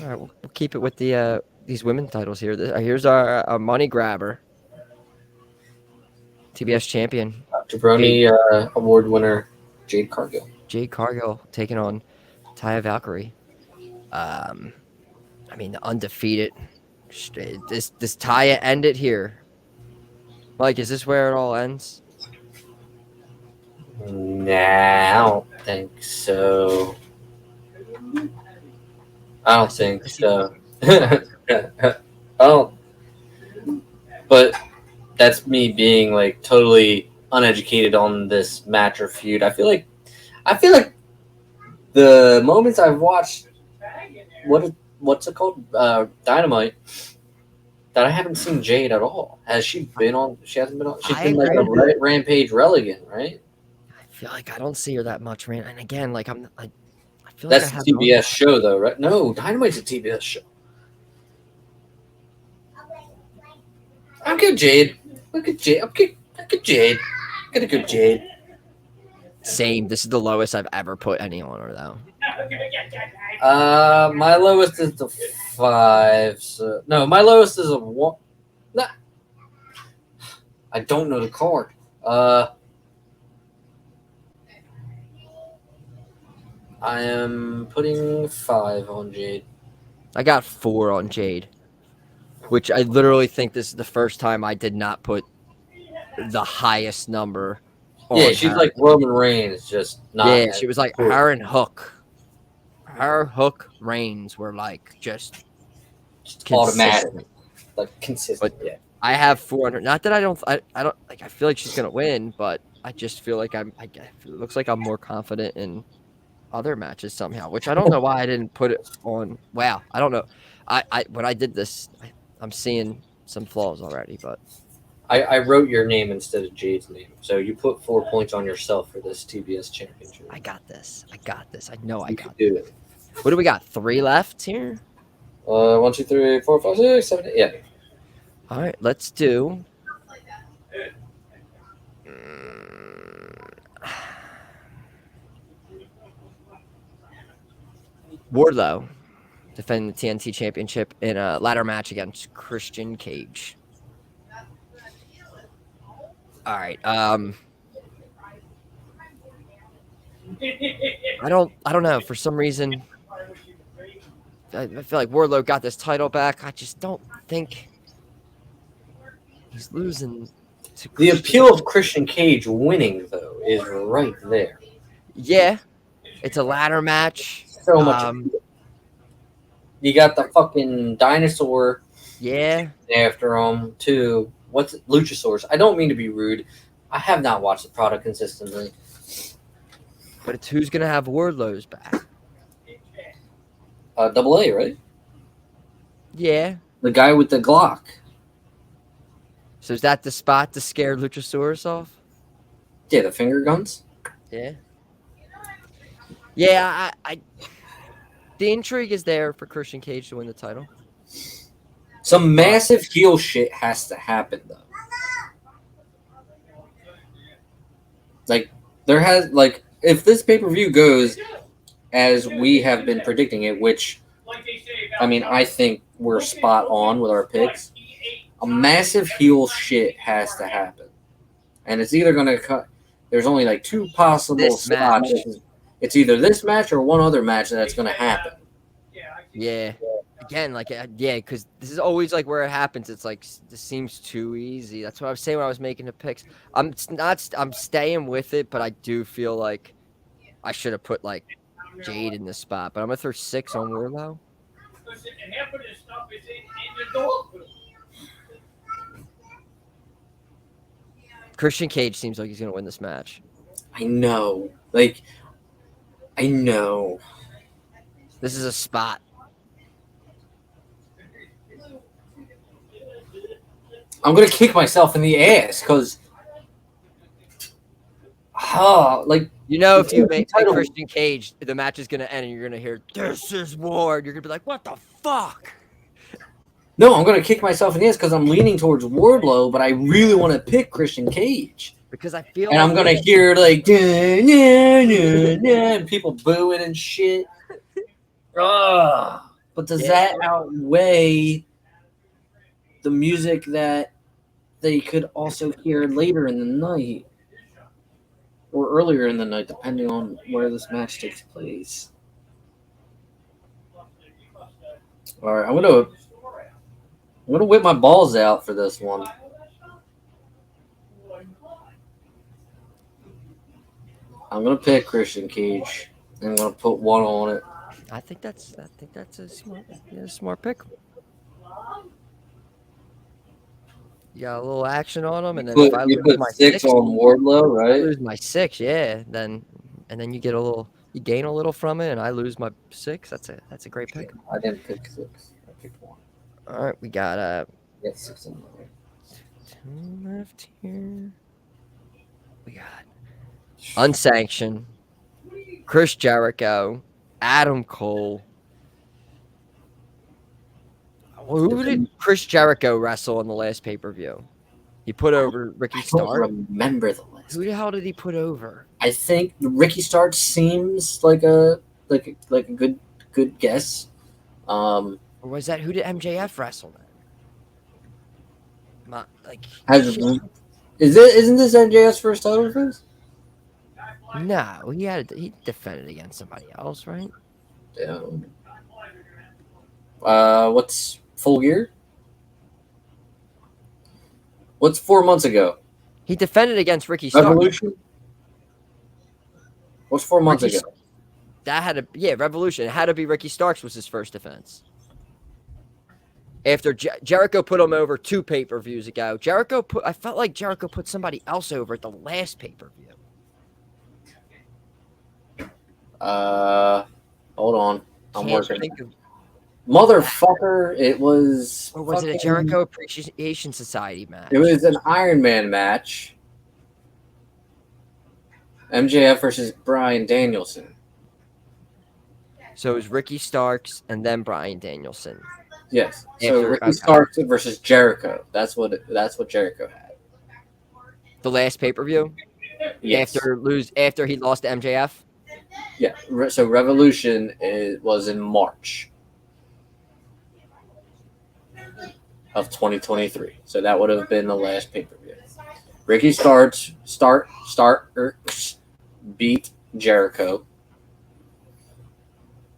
All right, we'll keep it with the these women's titles here. Here's our money grabber, TBS champion, jaBROnis award winner Jade Cargill. Jade Cargill taking on Taya Valkyrie. I mean, the undefeated. This Taya ended here Mike, is this where it all ends? Nah, I don't think so. I don't think so. Oh, but that's me being like totally uneducated on this match or feud. I feel like the moments I've watched, what's it called, Dynamite, that I haven't seen Jade at all. Has she been on? She hasn't been on. She's been like a Rampage Religan, right? I feel like I don't see her that much, man. And again, like I feel That's like I have the TBS show, though, right? No, Dynamite's a TBS show. I'm good, Jade. Look at Jade. I'm good Jade. Got a good Jade. Same. This is the lowest I've ever put any on her, though. My lowest is a 5. So no, my lowest is a 1. Nah. I don't know the card. I am putting 5 on Jade. I got 4 on Jade, which I literally think this is the first time I did not put the highest number on Yeah, she's her. like Roman Reigns, just not. Yeah, she was like her and Hook. Her, Hook, Reigns were like just automatic, like consistent. But yeah, I have 400. Not that I don't like. I feel like she's gonna win, but I just feel like it looks like I'm more confident in other matches somehow, which I don't know why I didn't put it on. Wow, I don't know. When I did this, I'm seeing some flaws already, but I wrote your name instead of Jade's name, so you put 4 points on yourself for this TBS championship. I got this. I know I got do it. What do we got? 3 left here. 1, 2, 3, 4, 5, 6, 7, 8. Yeah. All right, let's do. Wardlow defending the TNT Championship in a ladder match against Christian Cage. All right. I don't know. For some reason, I feel like Wardlow got this title back. I just don't think he's losing to The appeal of Christian Cage winning, though, is right there. Yeah, it's a ladder match. So much. You got the fucking dinosaur. Yeah. After him, too. What's it? Luchasaurus. I don't mean to be rude. I have not watched the product consistently. But it's who's going to have Wardlow's back? Double A, right? Yeah. The guy with the Glock. So is that the spot to scare Luchasaurus off? Yeah, the finger guns. Yeah. Yeah, I the intrigue is there for Christian Cage to win the title. Some massive heel shit has to happen, though. Like, there has, like, if this pay-per-view goes as we have been predicting it, which, I mean, I think we're spot on with our picks, a massive heel shit has to happen. And it's either going to cut, there's only like 2 possible spots. It's either this match or one other match that's going to happen. Yeah. Again, like, yeah, because this is always like where it happens. It's like, this seems too easy. That's what I was saying when I was making the picks. I'm staying with it, but I do feel like I should have put like Jade in this spot. But I'm going to throw 6 on Wardlow. Christian Cage seems like he's going to win this match. I know. Like, I know. This is a spot. I'm going to kick myself in the ass because, like, you know, if you make Christian Cage, the match is going to end and you're going to hear, "This is Ward." You're going to be like, what the fuck? No, I'm going to kick myself in the ass because I'm leaning towards Wardlow, but I really want to pick Christian Cage. Because I feel and like I'm going to hear, like, and people booing and shit. But does that outweigh the music that they could also hear later in the night or earlier in the night, depending on where this match takes place? All right, I'm gonna whip my balls out for this one. I'm gonna pick Christian Cage. I'm gonna put 1 on it. I think that's a smart pick. You got a little action on him, and then if I You lose put my 6 on Wardlow, I right? lose my 6, yeah. Then you get you gain a little from it, and I lose my 6. That's a great pick. I didn't pick 6. I picked 1. All right, we got 6 on there. 2 left here. We got unsanctioned Chris Jericho, Adam Cole. Who did Chris Jericho wrestle in the last pay-per-view? He put over Ricky Starks. I don't remember the list. Who the hell did he put over? I think Ricky Starks seems like a good guess. Or was that who did MJF wrestle then? Isn't this MJF's first title defense? No, he defended against somebody else, right? Yeah. What's Full Gear? What's 4 months ago? He defended against Ricky Starks. Revolution? What's 4 months ago? That had to Revolution. It had to be Ricky Starks was his first defense. After Jericho put him over 2 pay-per-views ago. I felt like Jericho put somebody else over at the last pay-per-view. Hold on. I'm Can't working. think of- Motherfucker, it was... Or was it a Jericho Appreciation Society match? It was an Iron Man match. MJF versus Bryan Danielson. So it was Ricky Starks and then Bryan Danielson. Yes. So Ricky Starks versus Jericho. That's what Jericho had. The last pay-per-view? Yes. After he lost to MJF? Yeah. So Revolution was in March of 2023. So that would have been the last pay-per-view. Ricky Starks beat Jericho.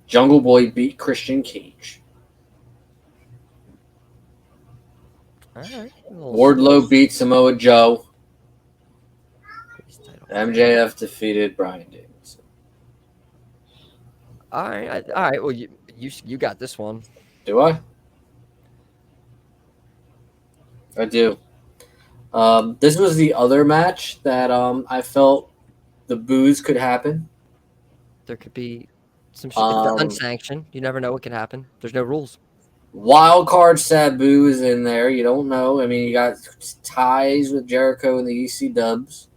Jungle Boy beat Christian Cage. All right. Wardlow beat Samoa Joe. MJF defeated Bryan Danielson. All right. Well, you got this one. Do I? I do. This was the other match that I felt the boos could happen. There could be some shit. If they're unsanctioned, you never know what can happen. There's no rules. Wild card Sabu is in there. You don't know. I mean, you got ties with Jericho and the EC Dubs.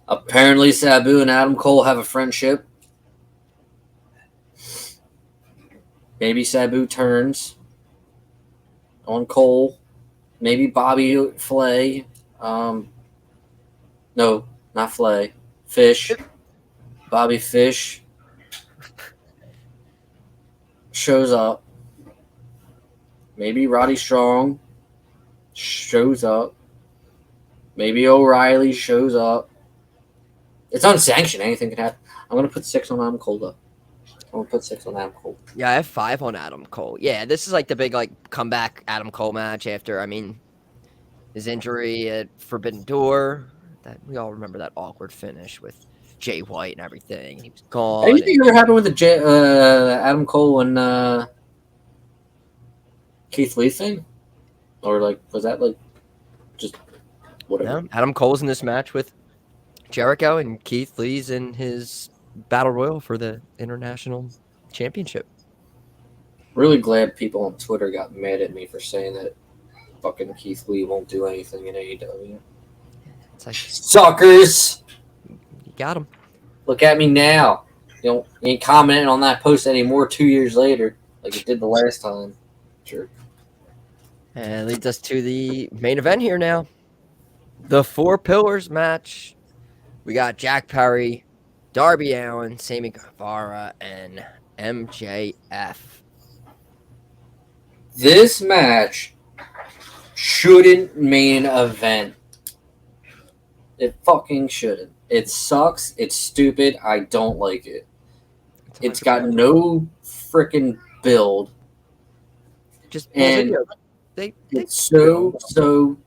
Apparently, Sabu and Adam Cole have a friendship. Maybe Sabu turns on Cole. Maybe Bobby Flay. No, not Flay. Fish. Bobby Fish shows up. Maybe Roddy Strong shows up. Maybe O'Reilly shows up. It's unsanctioned. Anything can happen. I'm going to put 6 on Adam Cole, though. I'm going to put 6 on Adam Cole. Yeah, I have 5 on Adam Cole. Yeah, this is like the big comeback Adam Cole match after, his injury at Forbidden Door. That we all remember that awkward finish with Jay White and everything. He was gone. Anything ever happened with the Adam Cole and Keith Lee thing? Or was that just whatever? No, Adam Cole's in this match with Jericho, and Keith Lee's in his battle royal for the international championship. Really glad people on Twitter got mad at me for saying that fucking Keith Lee won't do anything in AEW. It's like, suckers! You got him. Look at me now. You ain't commenting on that post anymore 2 years later, like you did the last time. Sure. And it leads us to the main event here now. The 4 Pillars match. We got Jack Perry, Darby Allin, Sammy Guevara, and MJF. This match shouldn't main event. It fucking shouldn't. It sucks. It's stupid. I don't like it. It's got no freaking build. It's so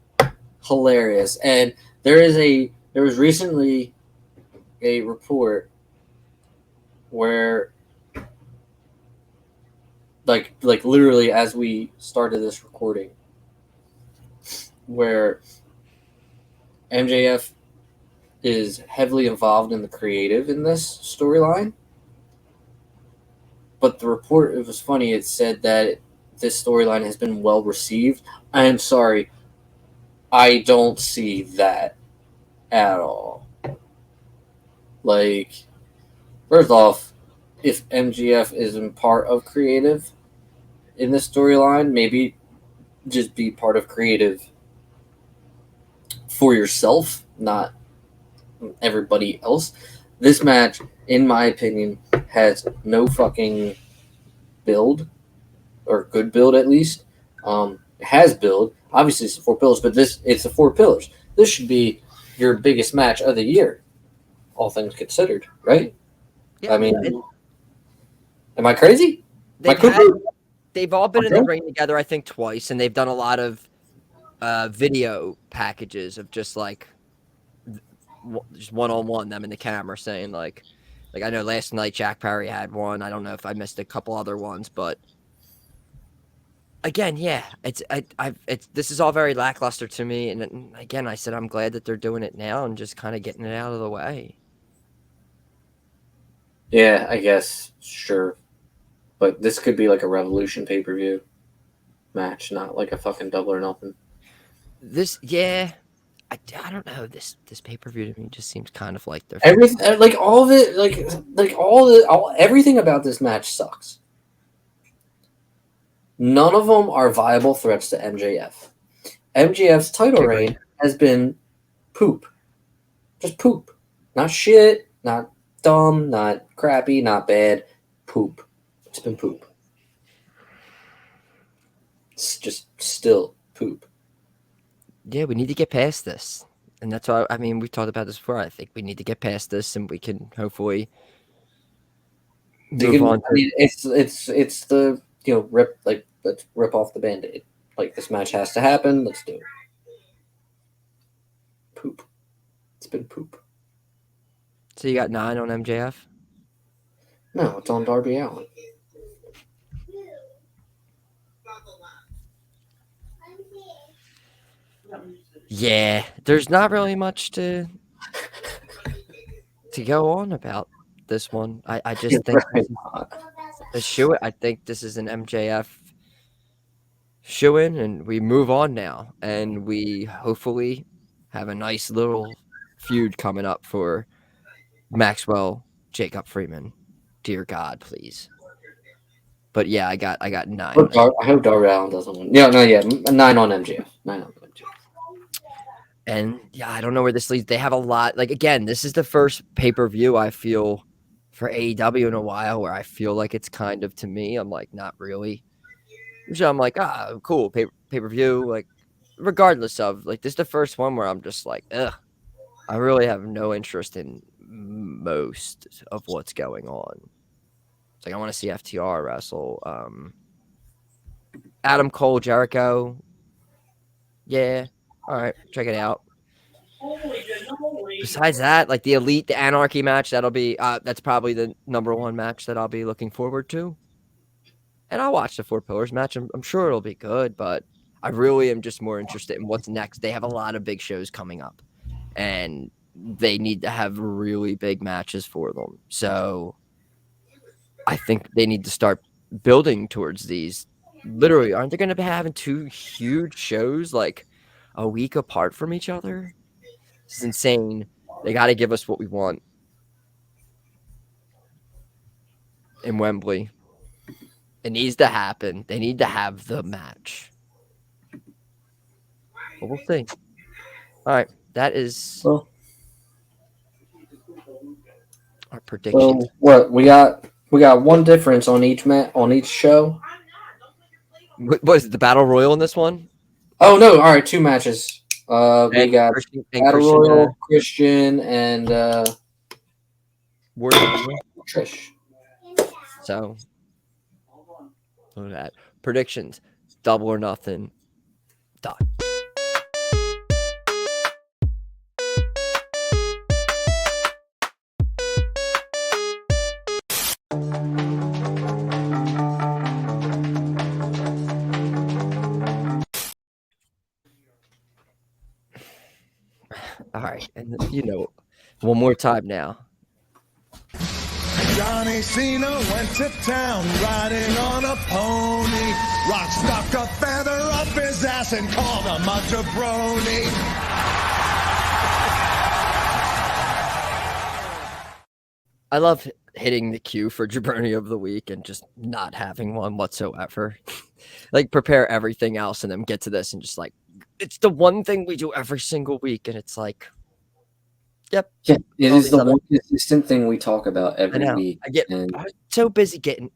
hilarious. And there is a There was recently a report where, like literally as we started this recording, where MJF is heavily involved in the creative in this storyline. But the report, it was funny, it said that this storyline has been well received. I am sorry, I don't see that at all. Like, first off, if MGF isn't part of creative in this storyline, maybe just be part of creative for yourself, not everybody else. This match, in my opinion, has no fucking build, or good build at least. It has build. Obviously, it's the 4 pillars, but it's the 4 pillars. This should be your biggest match of the year, all things considered, right? Yeah, I mean, am I crazy? They've all been in the ring together, I think, twice, and they've done a lot of video packages of just like just one-on-one, them in the camera saying like I know last night Jack Perry had one. I don't know if I missed a couple other ones, but again, yeah, it's this is all very lackluster to me. And again, I said I'm glad that they're doing it now and just kind of getting it out of the way. Yeah, I guess, sure. But this could be like a Revolution pay-per-view match, not like a fucking Double or Nothing. This, yeah, I don't know. This pay-per-view to me just seems kind of like they're everything, like all of it, everything about this match sucks. None of them are viable threats to MJF. MJF's title reign has been poop. Just poop. Not shit, not dumb, not crappy, not bad. Poop. It's been poop. It's just still poop. Yeah, we need to get past this. And that's why, I mean, we've talked about this before. I think we need to get past this and we can hopefully move on. I mean, it's the, let's rip off the Band-Aid. Like, this match has to happen. Let's do it. Poop. It's been poop. So you got 9 on MJF? No, it's on Darby Allin. Yeah, there's not really much to go on about this one. I just think the shoe. I think this is an MJF shoe-in, and we move on now, and we hopefully have a nice little feud coming up for Maxwell, Jacob Freeman. Dear God, please. But yeah, I got 9. I hope Darby Allin doesn't win. Yeah, 9 on MJF. 9 on MJF. And yeah, I don't know where this leads. They have a lot. Like, again, this is the first pay-per-view I feel for AEW in a while where I feel like it's kind of, to me, I'm like, not really. So I'm like, cool, pay-per-view. Like, regardless of, like, this is the first one where I'm just like, ugh. I really have no interest in most of what's going on. It's like, I want to see FTR wrestle. Adam Cole, Jericho. Yeah. All right, check it out. Besides that, like the Elite, the Anarchy match, that'll be that's probably the #1 match that I'll be looking forward to. And I'll watch the 4 Pillars match. I'm sure it'll be good, but I really am just more interested in what's next. They have a lot of big shows coming up, and they need to have really big matches for them. So I think they need to start building towards these. Literally, aren't they going to be having 2 huge shows like a week apart from each other? This is insane. They got to give us what we want in Wembley. It needs to happen. They need to have the match. But we'll see. All right, that is our prediction. So what we got one difference on each show. What is it, the Battle Royal in this one? Oh no! All right, 2 matches. We got Christian, Battle Royal, Christian, and Trish. So, look at that. Predictions: Double or Nothing. Done. All right, and one more time now. Johnny Cena went to town riding on a pony. Rock stuck a feather up his ass and called him a jabroni. I love hitting the cue for Jabroni of the Week and just not having one whatsoever. Like, prepare everything else and then get to this and just like, it's the one thing we do every single week. And it's like, yep. Yeah, it is the one consistent thing we talk about every week. I get so busy getting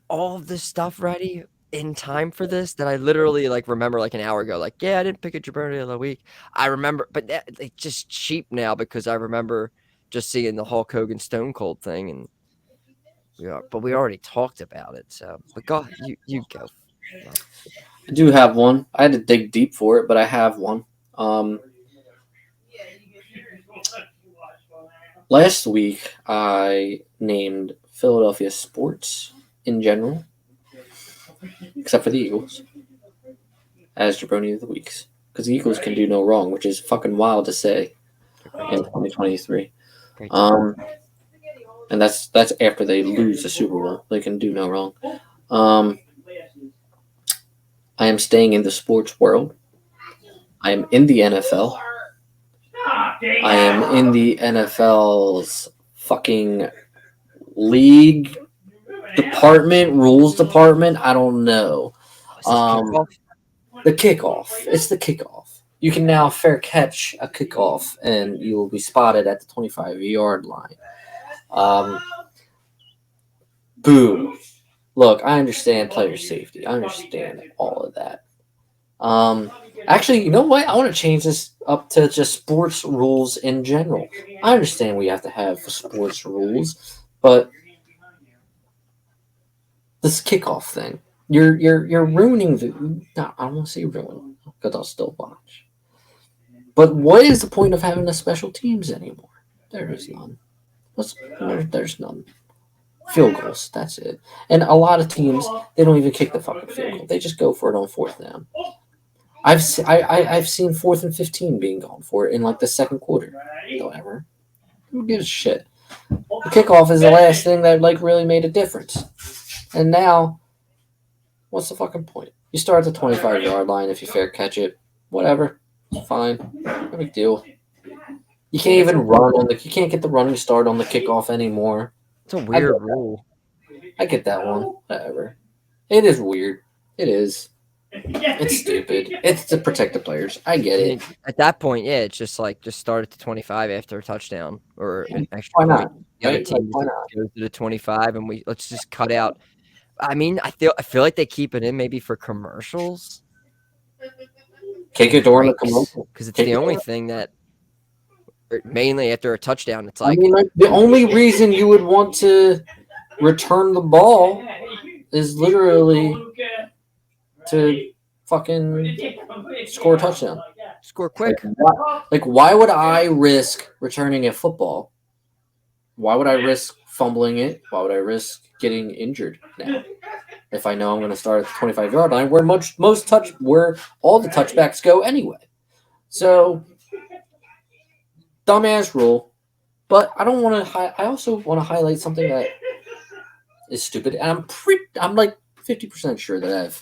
all of this stuff ready in time for this that I literally like remember like an hour ago, like, yeah, I didn't pick a Jabroni of the Week. I remember, but it's just cheap now because I remember just seeing the Hulk Hogan Stone Cold thing, and we already talked about it. So, but go, you go. I do have one. I had to dig deep for it, but I have one. Last week, I named Philadelphia sports in general, except for the Eagles, as Jabroni of the Weeks, because the Eagles can do no wrong, which is fucking wild to say in 2023. And that's after they lose the Super Bowl. They can do no wrong. I am staying in the sports world. I am in the NFL. I am in the NFL's fucking league department, rules department. I don't know. The kickoff. It's the kickoff. You can now fair catch a kickoff, and you will be spotted at the 25-yard line. Boo. Look, I understand player safety. I understand all of that. Actually, you know what? I want to change this up to just sports rules in general. I understand we have to have sports rules, but this kickoff thing, you're ruining the. No, I don't want to say ruin because I'll still watch. But what is the point of having the special teams anymore? There is none. There's none. Field goals, that's it. And a lot of teams, they don't even kick the fucking field goal. They just go for it on fourth down. I've seen 4th and 15 being gone for it in like the second quarter. Whatever. Who gives a shit? The kickoff is the last thing that like really made a difference. And now, what's the fucking point? You start at the 25-yard line if you fair catch it. Whatever. It's fine. No big deal. You can't even run on you can't get the running start on the kickoff anymore. It's a weird rule. I get that one. Whatever. It is weird. It is. It's stupid. It's to protect the players. I get it. At that point, yeah, it's just like just start at the 25 after a touchdown or an extra Why not? point. The other team goes to the 25, and let's just cut out. I mean, I feel like they keep it in maybe for commercials. Kick it during the commercial because it's the only thing that. Mainly after a touchdown, it's like the only reason you would want to return the ball is literally to fucking score a touchdown. Score quick. Like, why would I risk returning a football? Why would I risk fumbling it? Why would I risk getting injured now? If I know I'm going to start at the 25-yard line, where where all the touchbacks go anyway. So. Dumbass rule, but I don't want to. I also want to highlight something that is stupid, and I'm like 50% sure that I've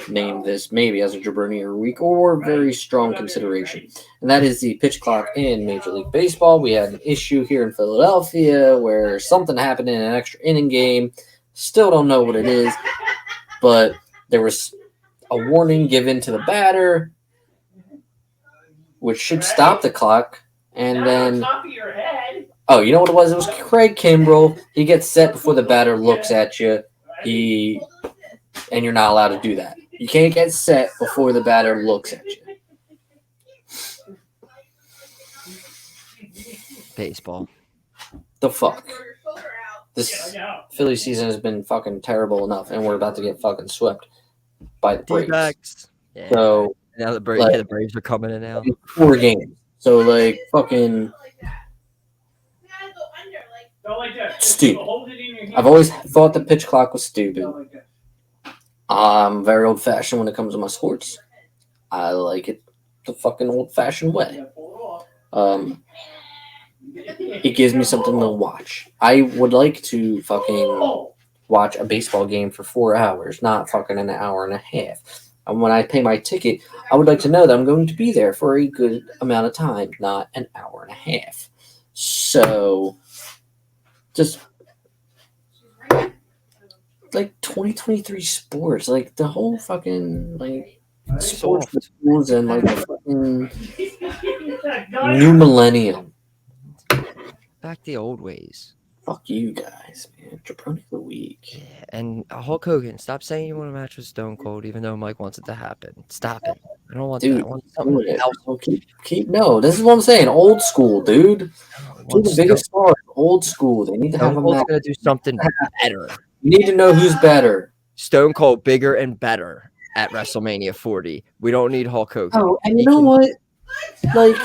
named this maybe as a Jabroni of the Week or very strong consideration, and that is the pitch clock in Major League Baseball. We had an issue here in Philadelphia where something happened in an extra inning game. Still don't know what it is, but there was a warning given to the batter, which should stop the clock. And then, oh, you know what it was? It was Craig Kimbrell. He gets set before the batter looks at you. And you're not allowed to do that. You can't get set before the batter looks at you. Baseball. The fuck? This Philly season has been fucking terrible enough, and we're about to get fucking swept by the Braves. Yeah. So now the Braves are coming in now. 4 games. So, like, fucking stupid. I've always thought the pitch clock was stupid. I'm very old-fashioned when it comes to my sports. I like it the fucking old-fashioned way. It gives me something to watch. I would like to fucking watch a baseball game for 4 hours, not fucking an hour and a half. And when I pay my ticket, I would like to know that I'm going to be there for a good amount of time, not an hour and a half. So, just like 2023 sports, like the whole fucking like sports rules and like the fucking new millennium. Back the old ways. Fuck you guys, man. Jabroni of the week. Yeah, and Hulk Hogan, stop saying you want a match with Stone Cold, even though Mike wants it to happen. Stop it. I don't want that. I want something else. No, this is what I'm saying. Old school, dude. Two the biggest stars. Old school. They need to have a match. Gonna do something better. You need to know who's better. Stone Cold, bigger and better at WrestleMania 40. We don't need Hulk Hogan. Oh, and you know what? Like,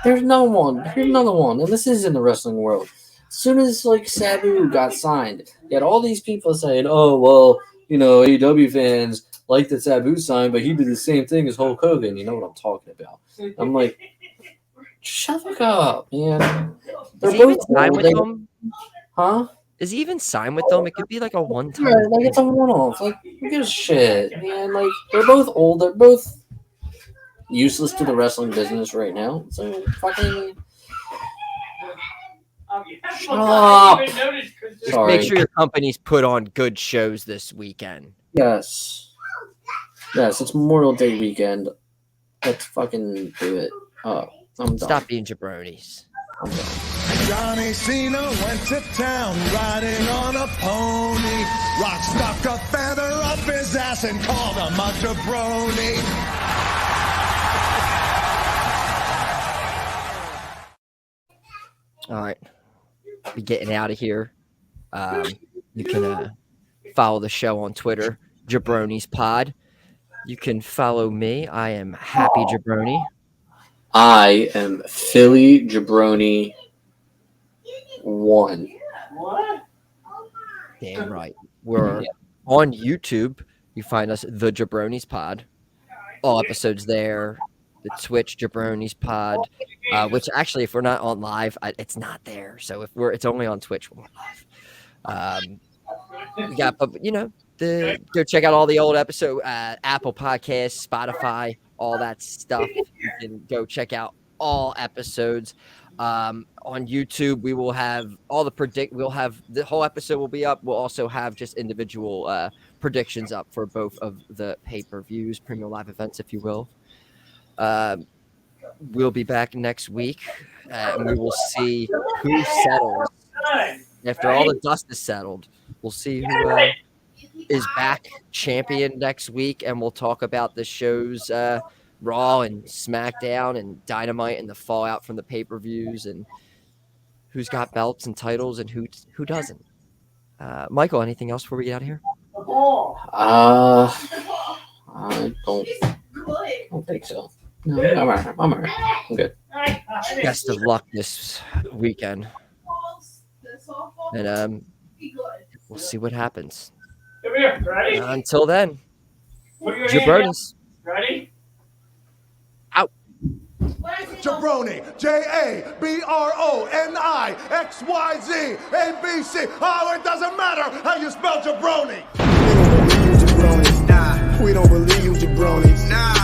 there's no one. Here's another one, and this is in the wrestling world. As soon as like Sabu got signed, you had all these people saying, "Oh, well, you know, AEW fans like that Sabu signed, but he did the same thing as Hulk Hogan." You know what I'm talking about? I'm like, shut the fuck up, man. They're both signed with them. Huh? Is he even signed with them? It could be like a one-time. Yeah, like it's a one-off. Like, who gives a shit, man? Like, they're both old. They're both useless to the wrestling business right now. So fucking shut up. Just make sure your company's put on good shows this weekend. Yes, it's Memorial Day weekend. Let's fucking do it. I'm done. Stop being jabronis. I'm done. Johnny Cena went to town riding on a pony. Rock stuck a feather up his ass and called him a jabroni. All right, be getting out of here. You can follow the show on Twitter, Jabronis Pod. You can follow me. I am Happy Jabroni. I am Philly Jabroni 1. Damn right. We're on YouTube. You find us, The Jabronis Pod. All episodes there. The Twitch Jabronis Pod, which actually, if we're not on live, it's not there. So if it's only on Twitch, we're live. We got, go check out all the old episodes, Apple Podcasts, Spotify, all that stuff. You can go check out all episodes. On YouTube, we will have all we'll have the whole episode will be up. We'll also have just individual predictions up for both of the pay-per-views, premium live events, if you will. We'll be back next week, and we will see who settles. After all the dust is settled, we'll see who is back champion next week, and we'll talk about the shows, Raw and SmackDown and Dynamite and the fallout from the pay-per-views and who's got belts and titles and who doesn't. Michael, anything else before we get out of here? I don't think so. No, I'm all right. I'm good. Best of luck this weekend. And we'll see what happens. Until then, Jabronis. Ready? Out. Jabroni, JABRONIXYZ ABC. Oh, it doesn't matter how you spell jabroni. We don't believe you, jabronis. We don't believe you, jabronis.